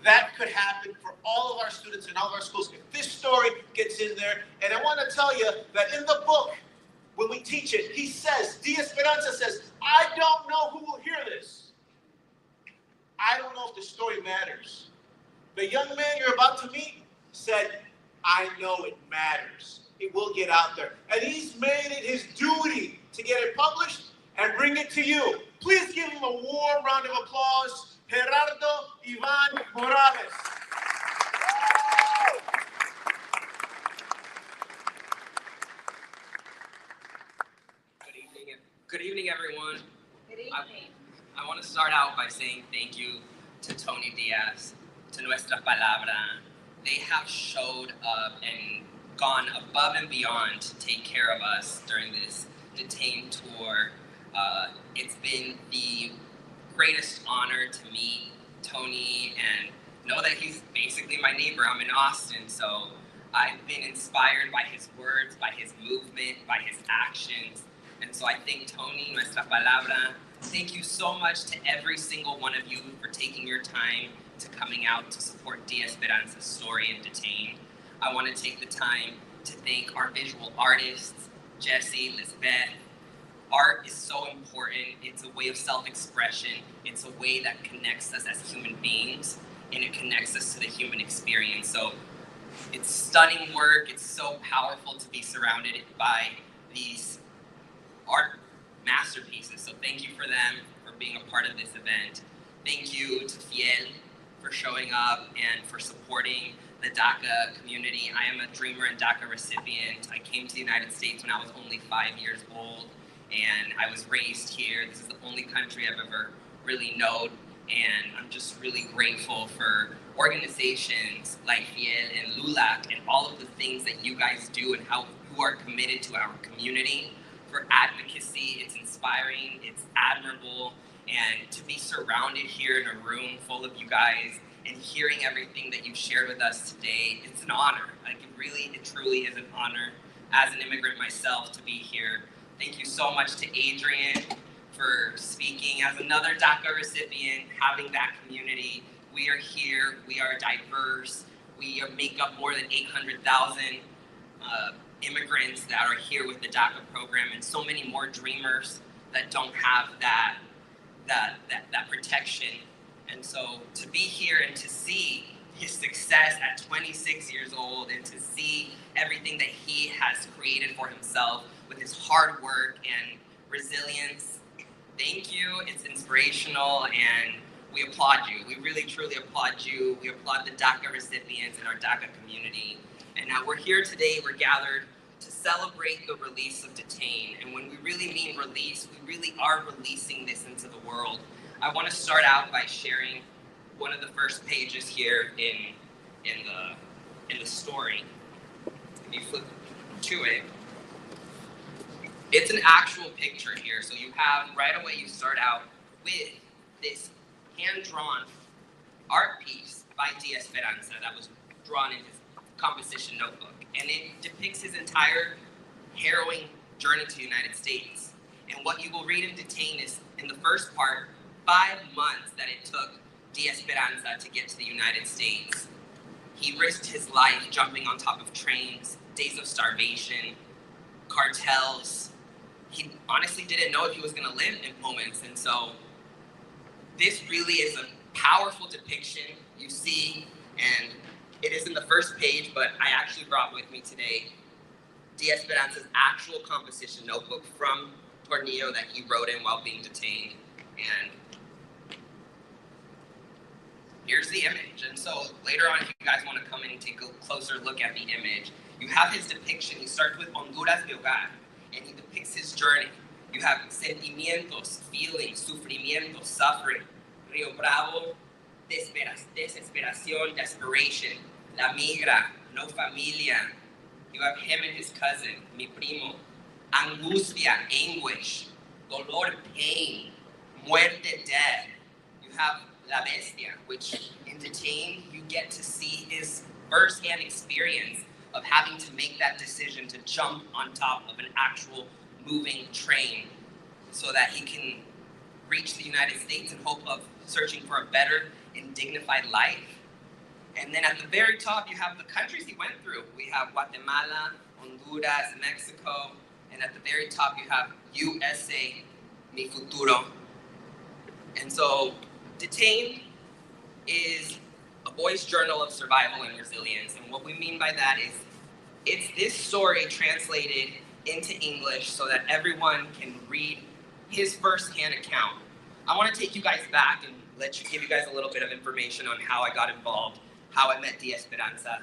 That could happen for all of our students in all of our schools if this story gets in there. And I want to tell you that in the book, when we teach it, he says, D.Esperanza says, I don't know who will hear this. I don't know if the story matters. The young man you're about to meet said, I know it matters. It will get out there. And he's made it his duty to get it published and bring it to you. Please give him a warm round of applause, Gerardo Iván Morales. Good evening, everyone. Good evening. I want to start out by saying thank you to Tony Diaz, to Nuestra Palabra. They have showed up and gone above and beyond to take care of us during this detained tour. It's been the greatest honor to meet Tony and know that he's basically my neighbor. I'm in Austin, so I've been inspired by his words, by his movement, by his actions. And so I thank Tony, Nuestra Palabra. Thank you so much to every single one of you for taking your time to coming out to support D.Esperanza's story in Detained. I want to take the time to thank our visual artists, Jesse, Lizbeth. Art is so important. It's a way of self-expression. It's a way that connects us as human beings, and it connects us to the human experience. So it's stunning work. It's so powerful to be surrounded by these art masterpieces. So thank you for them, for being a part of this event. Thank you to Fiel for showing up and for supporting the DACA community. I am a Dreamer and DACA recipient. I came to the United States when I was only 5 years old, and I was raised here. This is the only country I've ever really known, and I'm just really grateful for organizations like Fiel and LULAC and all of the things that you guys do and who are committed to our community. For advocacy, it's inspiring, it's admirable, and to be surrounded here in a room full of you guys and hearing everything that you've shared with us today. It's an honor. Like it truly is an honor as an immigrant myself to be here. Thank you so much to Adrian for speaking. As another DACA recipient, having that community, we are here, we are diverse, we make up more than 800,000 immigrants that are here with the DACA program, and so many more dreamers that don't have that protection. And so to be here and to see his success at 26 years old and to see everything that he has created for himself with his hard work and resilience, thank you. It's inspirational, and we applaud you. We really, truly applaud you. We applaud the DACA recipients and our DACA community. And now we're here today, we're gathered to celebrate the release of Detained. And when we really mean release, we really are releasing this into the world. I want to start out by sharing one of the first pages here in the story. If you flip to it, it's an actual picture here. So you have, right away you start out with this hand-drawn art piece by D.Esperanza that was drawn in his composition notebook. And it depicts his entire harrowing journey to the United States. And what you will read in Detained is, in the first part, 5 months that it took D.Esperanza to get to the United States. He risked his life jumping on top of trains, days of starvation, cartels. He honestly didn't know if he was going to live in moments. And so this really is a powerful depiction. You see, and it is in the first page, but I actually brought with me today D.Esperanza's actual composition notebook from Tornillo that he wrote in while being detained. And here's the image. And so later on, if you guys want to come in and take a closer look at the image, you have his depiction. He starts with Honduras de Hogar, and he depicts his journey. You have sentimientos, feelings, sufrimiento, suffering, Rio Bravo, desesperación, desperation, la migra, no familia. You have him and his cousin, mi primo, angustia, anguish, dolor, pain, muerte, death. You have la bestia, which in Detained, you get to see his first-hand experience of having to make that decision to jump on top of an actual moving train so that he can reach the United States in hope of searching for a better and dignified life. And then at the very top, you have the countries he went through. We have Guatemala, Honduras, Mexico, and at the very top, you have USA, mi futuro. And so Detained is a boy's journal of survival and resilience. And what we mean by that is it's this story translated into English so that everyone can read his first-hand account. I want to take you guys back and give you guys a little bit of information on how I got involved, how I met D.Esperanza.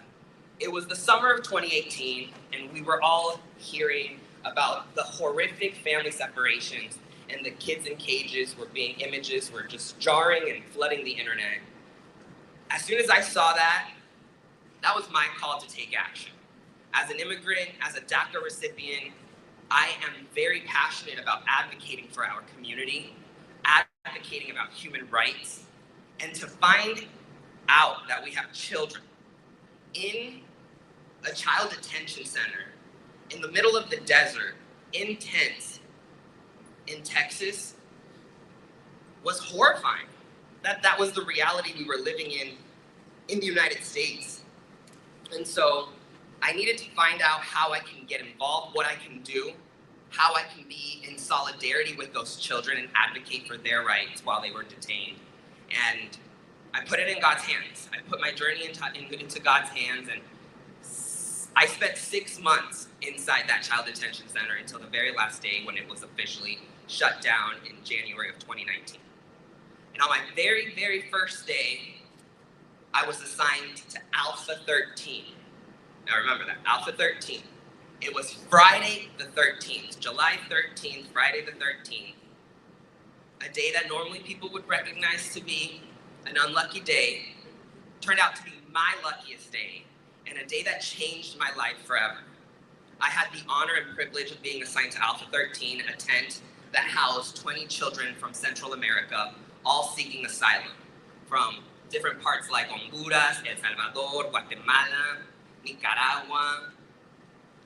It was the summer of 2018, and we were all hearing about the horrific family separations, and the kids in cages images were just jarring and flooding the internet. As soon as I saw that was my call to take action. As an immigrant, as a DACA recipient, I am very passionate about advocating for our community, advocating about human rights, and to find out that we have children in a child detention center in the middle of the desert, in tents, in Texas, was horrifying. That was the reality we were living in the United States. And so I needed to find out how I can get involved, what I can do, how I can be in solidarity with those children and advocate for their rights while they were detained. And I put it in God's hands. I put my journey into God's hands, and I spent 6 months inside that child detention center until the very last day when it was officially shut down in January of 2019. And on my very, very first day, I was assigned to Alpha 13. Now remember that, Alpha 13. It was Friday the 13th, July 13th, Friday the 13th. A day that normally people would recognize to be an unlucky day turned out to be my luckiest day, and a day that changed my life forever. I had the honor and privilege of being assigned to Alpha 13, a tent that housed 20 children from Central America, all seeking asylum, from different parts like Honduras, El Salvador, Guatemala, Nicaragua,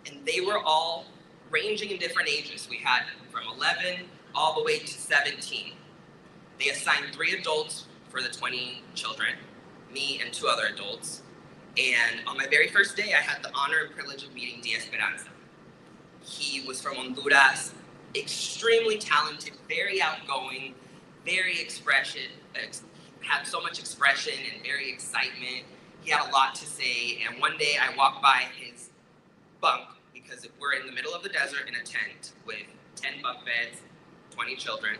and they were all ranging in different ages. We had from 11 all the way to 17. They assigned 3 adults for the 20 children, me and 2 other adults. And on my very first day, I had the honor and privilege of meeting D.Esperanza. He was from Honduras, extremely talented, very outgoing, very expressive, had so much expression and very excitement. He had a lot to say, and one day I walked by his bunk, because we're in the middle of the desert in a tent with 10 bunk beds, 20 children,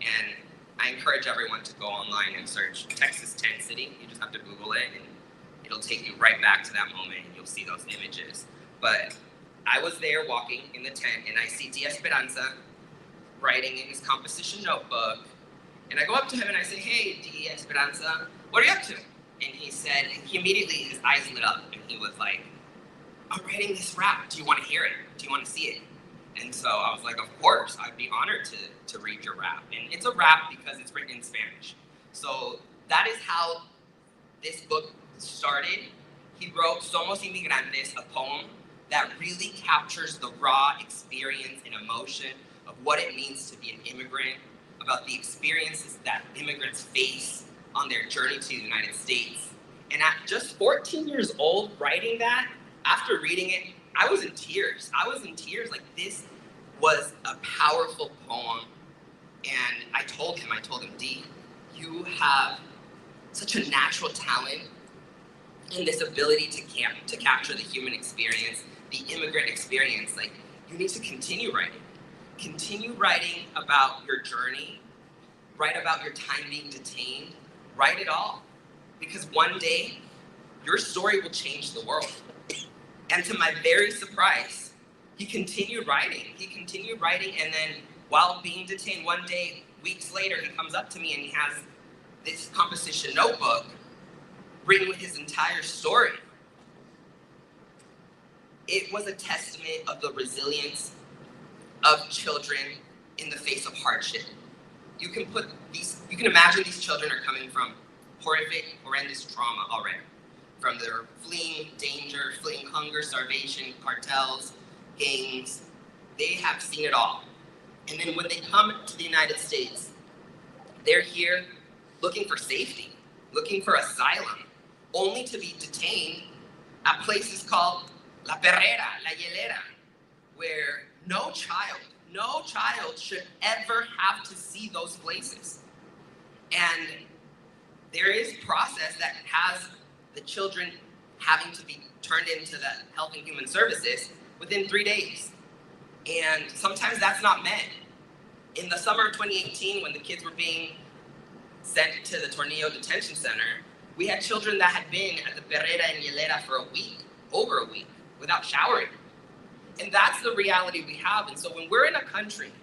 and I encourage everyone to go online and search Texas Tent City. You just have to Google it, and it'll take you right back to that moment, and you'll see those images. But I was there walking in the tent, and I see D.Esperanza writing in his composition notebook, and I go up to him and I say, "Hey, D.Esperanza, what are you up to?" And he said, he immediately, his eyes lit up, and he was like, "I'm writing this rap. Do you want to hear it? Do you want to see it?" And so I was like, "Of course, I'd be honored to read your rap." And it's a rap because it's written in Spanish. So that is how this book started. He wrote Somos Inmigrantes, a poem that really captures the raw experience and emotion of what it means to be an immigrant, about the experiences that immigrants face on their journey to the United States. And at just 14 years old, writing that, after reading it, I was in tears. Like, this was a powerful poem. And I told him, D, you have such a natural talent and this ability to capture the human experience, the immigrant experience. Like, you need to continue writing. Continue writing about your journey, write about your time being detained, write it all. Because one day, your story will change the world. And to my very surprise, he continued writing, and then while being detained one day, weeks later, he comes up to me and he has this composition notebook written with his entire story. It was a testament of the resilience of children in the face of hardship. You can imagine these children are coming from horrendous trauma already. From their fleeing danger, fleeing hunger, starvation, cartels, gangs. They have seen it all. And then when they come to the United States, they're here looking for safety, looking for asylum, only to be detained at places called La Perrera, La Hielera, where no child should ever have to see those places. And there is a process that has the children having to be turned into the Health and Human Services within 3 days. And sometimes that's not met. In the summer of 2018, when the kids were being sent to the Tornillo Detention Center, we had children that had been at the Perrera and Hielera for over a week, without showering. And that's the reality we have. And so when we're in a country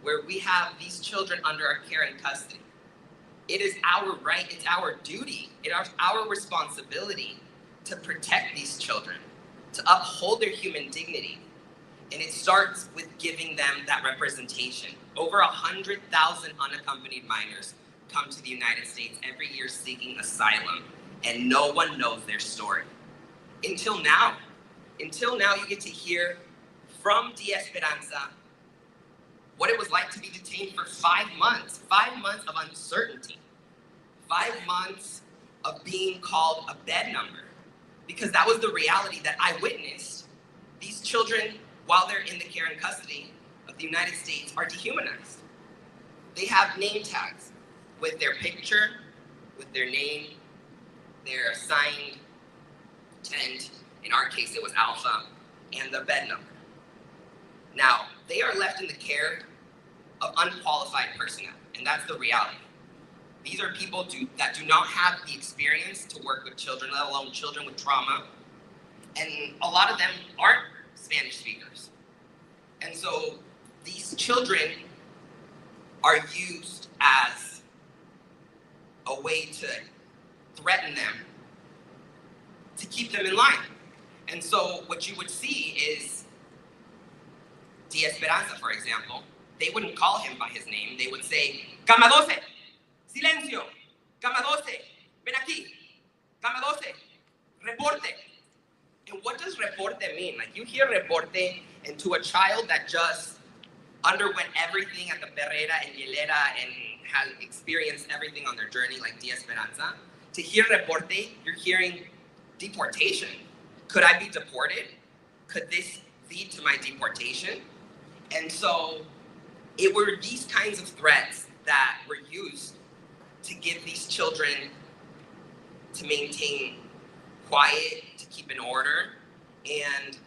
where we have these children under our care and custody, it is our right, it's our duty, it is our responsibility to protect these children, to uphold their human dignity. And it starts with giving them that representation. Over 100,000 unaccompanied minors come to the United States every year seeking asylum, and no one knows their story. Until now, you get to hear from D.Esperanza what it was like to be detained for 5 months, 5 months of uncertainty, 5 months of being called a bed number, because that was the reality that I witnessed. These children, while they're in the care and custody of the United States, are dehumanized. They have name tags with their picture, with their name, their assigned tent, in our case it was Alpha, and the bed number. Now, they are left in the care of unqualified personnel, and that's the reality. These are people that do not have the experience to work with children, let alone children with trauma, and a lot of them aren't Spanish speakers. And so these children are used as a way to threaten them, to keep them in line. And so what you would see is D.Esperanza, for example, they wouldn't call him by his name. They would say, "Cama 12, silencio, Cama 12, ven aquí, dame 12, reporte. And what does reporte mean? Like, you hear reporte, and to a child that just underwent everything at the Perrera and Hielera and has experienced everything on their journey, like D.Esperanza, to hear reporte, you're hearing deportation. Could I be deported? Could this lead to my deportation? And so it were these kinds of threats that were used to give these children to maintain quiet, to keep in order. And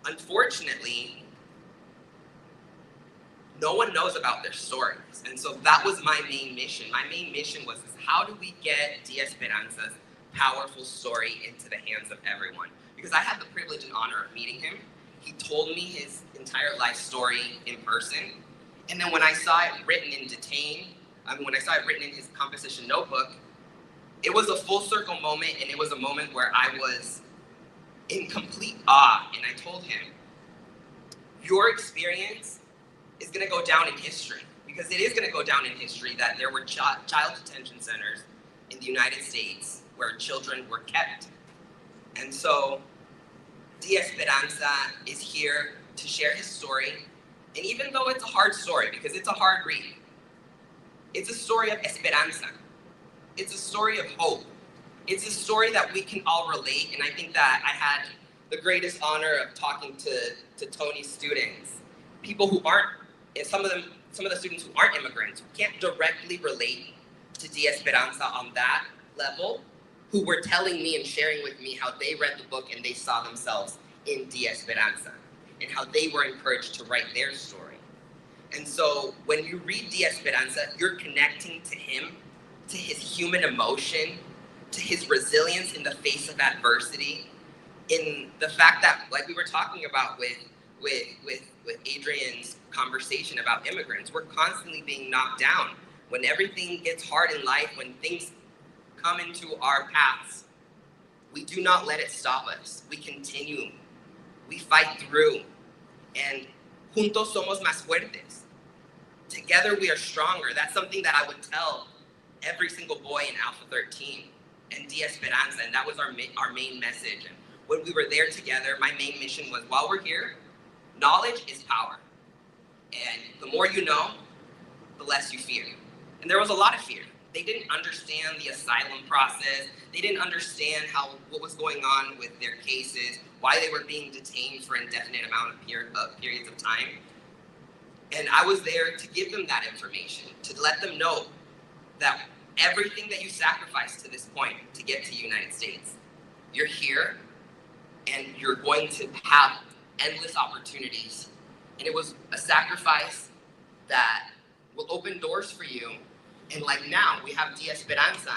unfortunately, no one knows about their stories. And so that was my main mission. My main mission was how do we get D.Esperanza's powerful story into the hands of everyone? Because I had the privilege and honor of meeting him. He told me his entire life story in person. And then when I saw it written in when I saw it written in his composition notebook, it was a full circle moment, and it was a moment where I was in complete awe. And I told him, your experience is gonna go down in history, because it is gonna go down in history that there were child detention centers in the United States where children were kept. And so D.Esperanza is here to share his story. And even though it's a hard story, because it's a hard read, it's a story of esperanza. It's a story of hope. It's a story that we can all relate. And I think that I had the greatest honor of talking to Tony's students, people who aren't, and some of the students who aren't immigrants, who can't directly relate to D.Esperanza on that level, who were telling me and sharing with me how they read the book and they saw themselves in D.Esperanza and how they were encouraged to write their story. And so when you read D.Esperanza, you're connecting to him, to his human emotion, to his resilience in the face of adversity, in the fact that, like we were talking about with Adrian's conversation about immigrants, we're constantly being knocked down. When everything gets hard in life, when things come into our paths, we do not let it stop us. We continue. We fight through. And juntos somos más fuertes. Together we are stronger. That's something that I would tell every single boy in Alpha 13 and D.Esperanza, and that was our main message. And when we were there together, my main mission was, while we're here, knowledge is power. And the more you know, the less you fear. And there was a lot of fear. They didn't understand the asylum process. They didn't understand what was going on with their cases, why they were being detained for indefinite amount of periods of time. And I was there to give them that information, to let them know that everything that you sacrificed to this point to get to the United States, you're here and you're going to have endless opportunities. And it was a sacrifice that will open doors for you. And like now, we have D.Esperanza,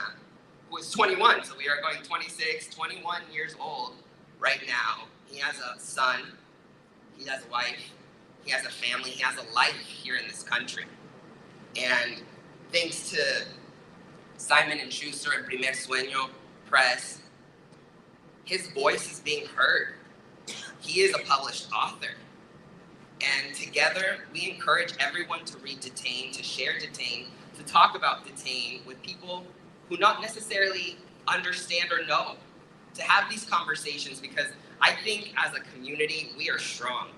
who is 21, so we are going 26, 21 years old right now. He has a son, he has a wife, he has a family, he has a life here in this country. And thanks to Simon & Schuster and Primer Sueño Press, his voice is being heard. He is a published author. And together, we encourage everyone to read Detained, to share Detained, to talk about Detained with people who not necessarily understand or know, to have these conversations, because I think as a community, we are strong.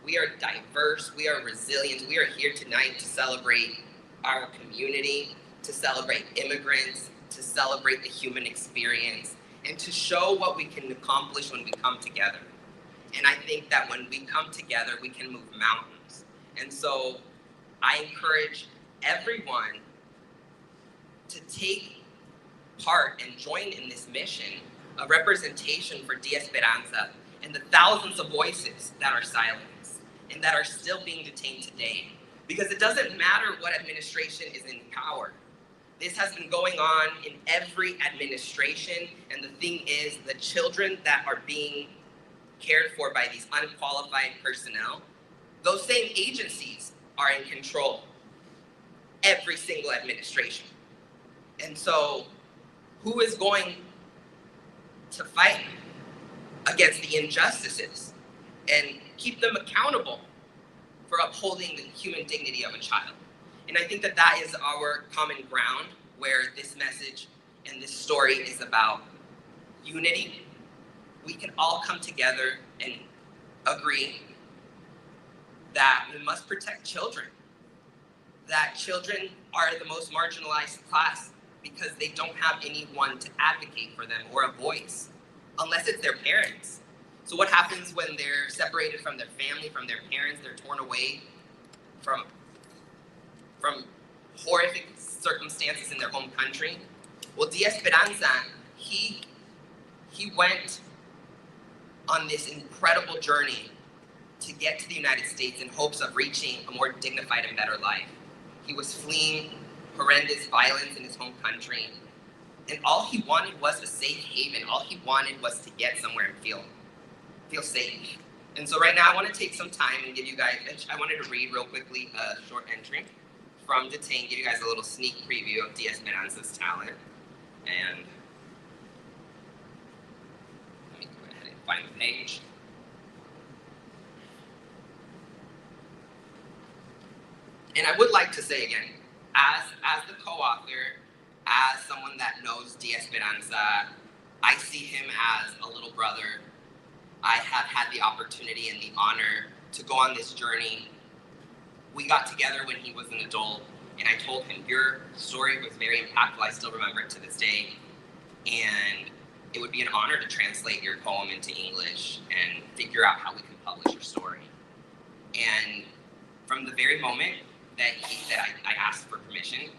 We are diverse, we are resilient. We are here tonight to celebrate our community, to celebrate immigrants, to celebrate the human experience, and to show what we can accomplish when we come together. And I think that when we come together, we can move mountains. And so I encourage everyone to take part and join in this mission of representation for D.Esperanza and the thousands of voices that are silenced and that are still being detained today. Because it doesn't matter what administration is in power. This has been going on in every administration, and the thing is, the children that are being cared for by these unqualified personnel, those same agencies are in control every single administration. And so who is going to fight against the injustices and keep them accountable for upholding the human dignity of a child? And I think that that is our common ground, where this message and this story is about unity. We can all come together and agree that we must protect children, that children are the most marginalized class because they don't have anyone to advocate for them or a voice, unless it's their parents. So what happens when they're separated from their family, from their parents, they're torn away from horrific circumstances in their home country? Well, D.Esperanza, he went on this incredible journey to get to the United States in hopes of reaching a more dignified and better life. He was fleeing horrendous violence in his home country, and all he wanted was a safe haven. All he wanted was to get somewhere and feel safe. And so right now I want to take some time and give you guys, I wanted to read real quickly a short entry from Detained, give you guys a little sneak preview of D.Esperanza's talent. And let me go ahead and find the page. And I would like to say again, as the co-author, as someone that knows D.Esperanza, I see him as a little brother. I have had the opportunity and the honor to go on this journey. We got together when he was an adult, and I told him, your story was very impactful. I still remember it to this day. And it would be an honor to translate your poem into English and figure out how we can publish your story. And from the very moment that I asked for permission,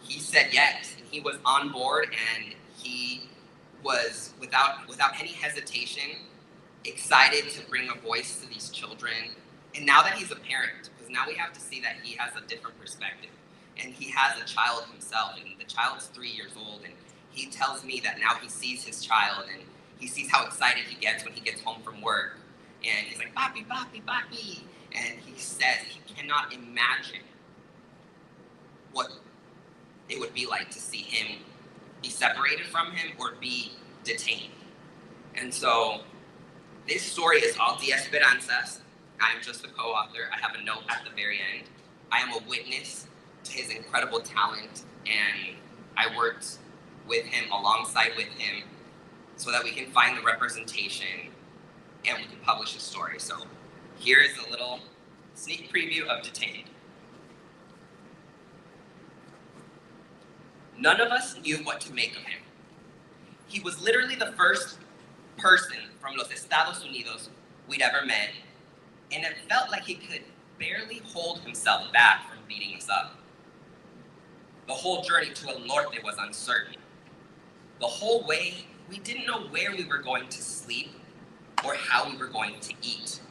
he said yes. And he was on board, and he was, without any hesitation, excited to bring a voice to these children. And now that he's a parent, because now we have to see that he has a different perspective, and he has a child himself, and the child's 3 years old, and he tells me that now he sees his child, and he sees how excited he gets when he gets home from work, and he's like, papi, papi, papi, and he says he cannot imagine what it would be like to see him be separated from him or be detained. And so this story is all D.Esperanza's. I am just the co-author. I have a note at the very end. I am a witness to his incredible talent, and I worked with him, alongside with him, so that we can find the representation and we can publish his story. So here is a little sneak preview of Detained. None of us knew what to make of him. He was literally the first person from los Estados Unidos we'd ever met, and it felt like he could barely hold himself back from beating us up. The whole journey to El Norte was uncertain. The whole way, we didn't know where we were going to sleep or how we were going to eat.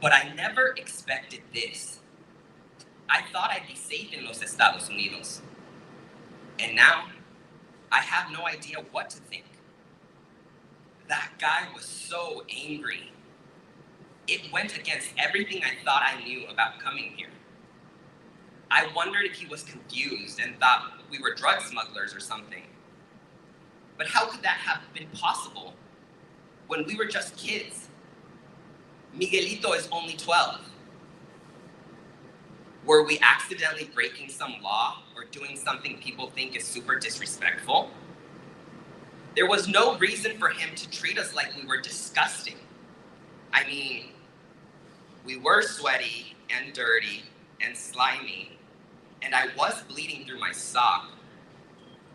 But I never expected this. I thought I'd be safe in los Estados Unidos. And now, I have no idea what to think. That guy was so angry. It went against everything I thought I knew about coming here. I wondered if he was confused and thought we were drug smugglers or something. But how could that have been possible when we were just kids? Miguelito is only 12. Were we accidentally breaking some law or doing something people think is super disrespectful? There was no reason for him to treat us like we were disgusting. I mean, we were sweaty and dirty and slimy, and I was bleeding through my sock,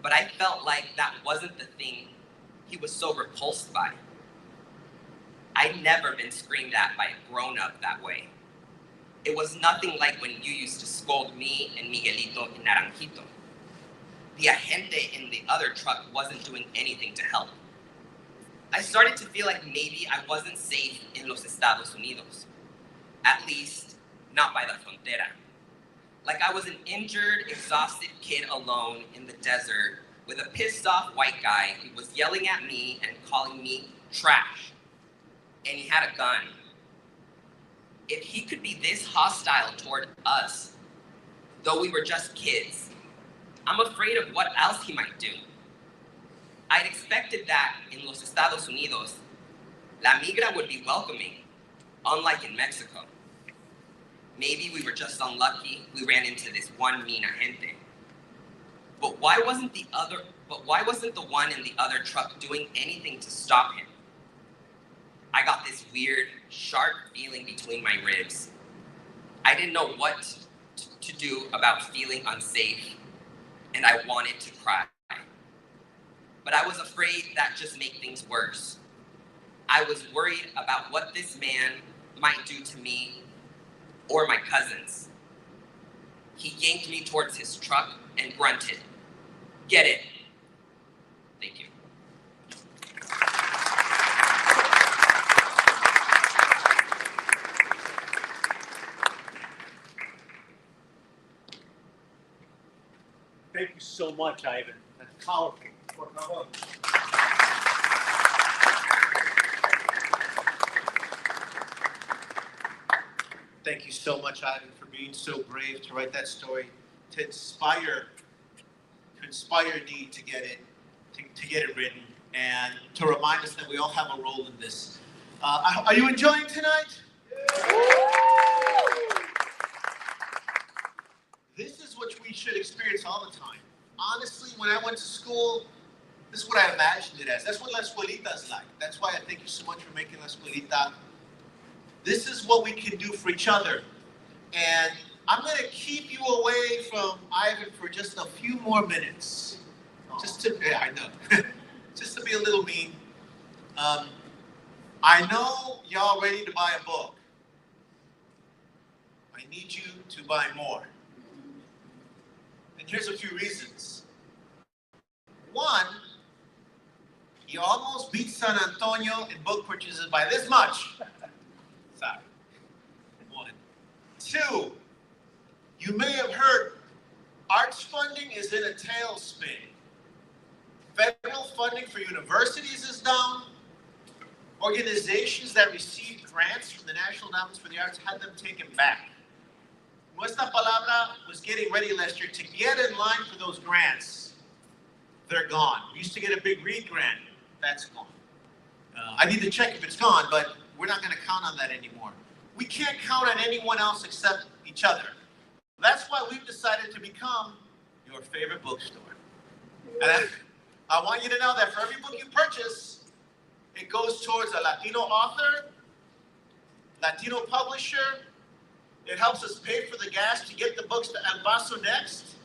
but I felt like that wasn't the thing he was so repulsed by. I'd never been screamed at by a grown-up that way. It was nothing like when you used to scold me and Miguelito and Naranjito. The agente in the other truck wasn't doing anything to help. I started to feel like maybe I wasn't safe in los Estados Unidos. At least, not by the frontera. Like I was an injured, exhausted kid alone in the desert with a pissed off white guy who was yelling at me and calling me trash. And he had a gun. If he could be this hostile toward us, though we were just kids, I'm afraid of what else he might do. I'd expected that in los Estados Unidos, la migra would be welcoming, unlike in Mexico. Maybe we were just unlucky we ran into this one mean agente. But why wasn't the but why wasn't the one in the other truck doing anything to stop him? I got this weird, sharp feeling between my ribs. I didn't know what to do about feeling unsafe, and I wanted to cry. But I was afraid that just made things worse. I was worried about what this man might do to me or my cousins. He yanked me towards his truck and grunted, "Get it." Thank you. Thank you so much, Ivan. That's powerful. Thank you so much, Ivan, for being so brave to write that story, to inspire Dee to get it written, and to remind us that we all have a role in this. Are you enjoying tonight? This is what we should experience all the time. Honestly, when I went to school, this is what I imagined it as. That's what La Escuelita is like. That's why I thank you so much for making La Escuelita. This is what we can do for each other. And I'm going to keep you away from Ivan for just a few more minutes. I know. Just to be a little mean. I know y'all ready to buy a book. I need you to buy more. And here's a few reasons. One, he almost beat San Antonio in book purchases by this much. Sorry. One. Two, you may have heard arts funding is in a tailspin. Federal funding for universities is down. Organizations that received grants from the National Endowments for the Arts had them taken back. Nuestra Palabra was getting ready last year to get in line for those grants. They're gone. We used to get a big READ grant. That's gone. I need to check if it's gone, but we're not going to count on that anymore. We can't count on anyone else except each other. That's why we've decided to become your favorite bookstore. And I want you to know that for every book you purchase, it goes towards a Latino author, Latino publisher. It helps us pay for the gas to get the books to El Paso next.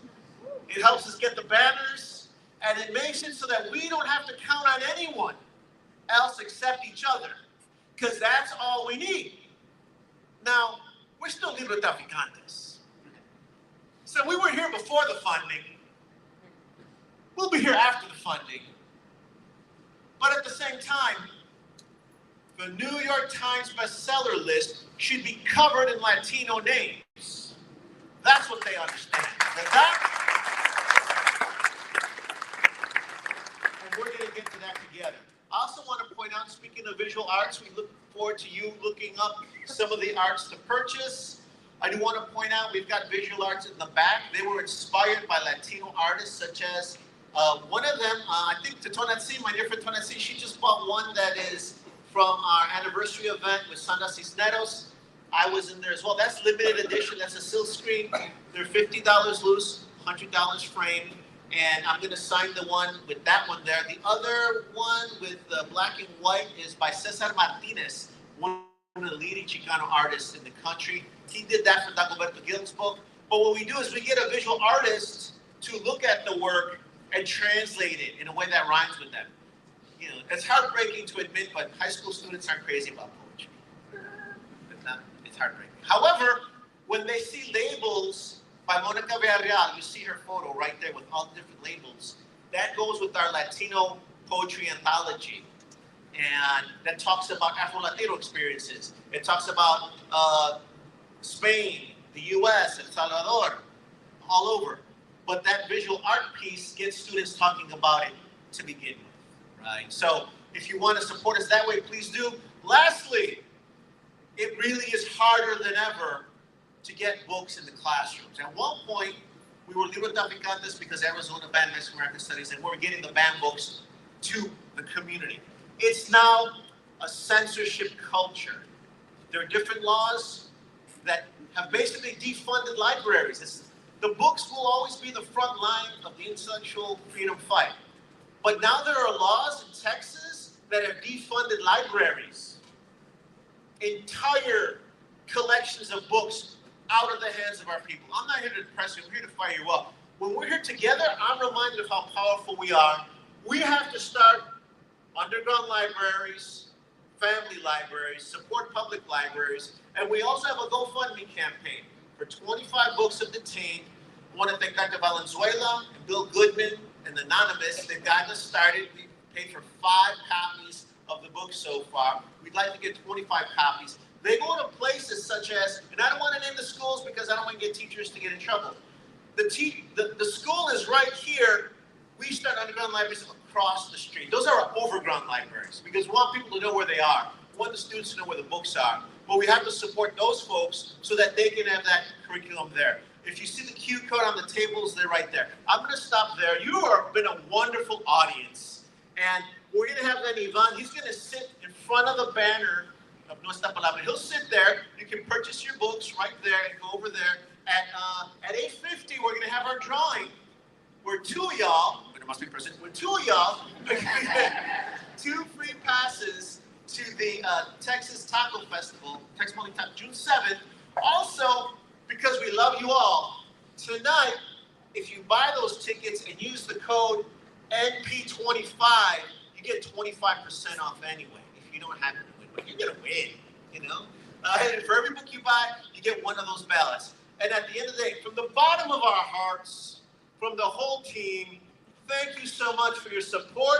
It helps us get the banners. And it makes it so that we don't have to count on anyone else except each other. Because that's all we need. Now, we're still Librotraficantes. So we were here before the funding. We'll be here after the funding. But at the same time, the New York Times bestseller list should be covered in Latino names. That's what they understand. And we're going to get to that together. I also want to point out, speaking of visual arts, we look forward to you looking up some of the arts to purchase. I do want to point out we've got visual arts in the back. They were inspired by Latino artists such as one of them, I think Tonatzi, my dear friend Tonatzi, she just bought one that is from our anniversary event with Sandra Cisneros. I was in there as well. That's limited edition. That's a silk screen. They're $50 loose, $100 framed. And I'm going to sign the one with that one there. The other one with the black and white is by Cesar Martinez, one of the leading Chicano artists in the country. He did that for Dagoberto Gil's book. But what we do is we get a visual artist to look at the work and translate it in a way that rhymes with them. You know, it's heartbreaking to admit, but high school students aren't crazy about poetry. It's heartbreaking. However, when they see labels by Monica Villarreal, you see her photo right there with all the different labels. That goes with our Latino poetry anthology. And that talks about Afro-Latino experiences. It talks about Spain, the US, El Salvador, all over. But that visual art piece gets students talking about it to begin with, right? So if you want to support us that way, please do. Lastly, it really is harder than ever to get books in the classrooms. At one point, we were Librotraficantes because Arizona banned Mexican American Studies, and we were getting the banned books to the community. It's now a censorship culture. There are different laws that have basically defunded libraries. The books will always be the front line of the intellectual freedom fight. But now there are laws in Texas that have defunded libraries. Entire collections of books out of the hands of our people. I'm not here to depress you, I'm here to fire you up. When we're here together, I'm reminded of how powerful we are. We have to start underground libraries, family libraries, support public libraries, and we also have a GoFundMe campaign for 25 books of Detained. I want to thank Dr. Valenzuela and Bill Goodman and Anonymous. They've gotten us started. We paid for 5 copies of the book so far. We'd like to get 25 copies. They go to places such as, and I don't want to name the schools because I don't want to get teachers to get in trouble. The school is right here. We start underground libraries across the street. Those are our overground libraries because we want people to know where they are. We want the students to know where the books are. But we have to support those folks so that they can have that curriculum there. If you see the Q code on the tables, they're right there. I'm going to stop there. You have been a wonderful audience. And we're going to have then Iván. He's going to sit in front of the banner of Nuestra Palabra. He'll sit there. You can purchase your books right there and go over there. At 8:50, we're going to have our drawing where 2 of y'all, but it must be present, where 2 of y'all are going to get 2 free passes to the Texas Taco Festival, Texas Money Taco, June 7th. Also, because we love you all, tonight, if you buy those tickets and use the code NP25, you get 25% off anyway. If you don't happen to win, but you're going to win, you know? And for every book you buy, you get one of those ballots. And at the end of the day, from the bottom of our hearts, from the whole team, thank you so much for your support.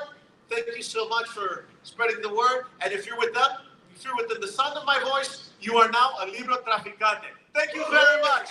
Thank you so much for spreading the word. And if you're within the sound of my voice, you are now a Librotraficante. Thank you very much.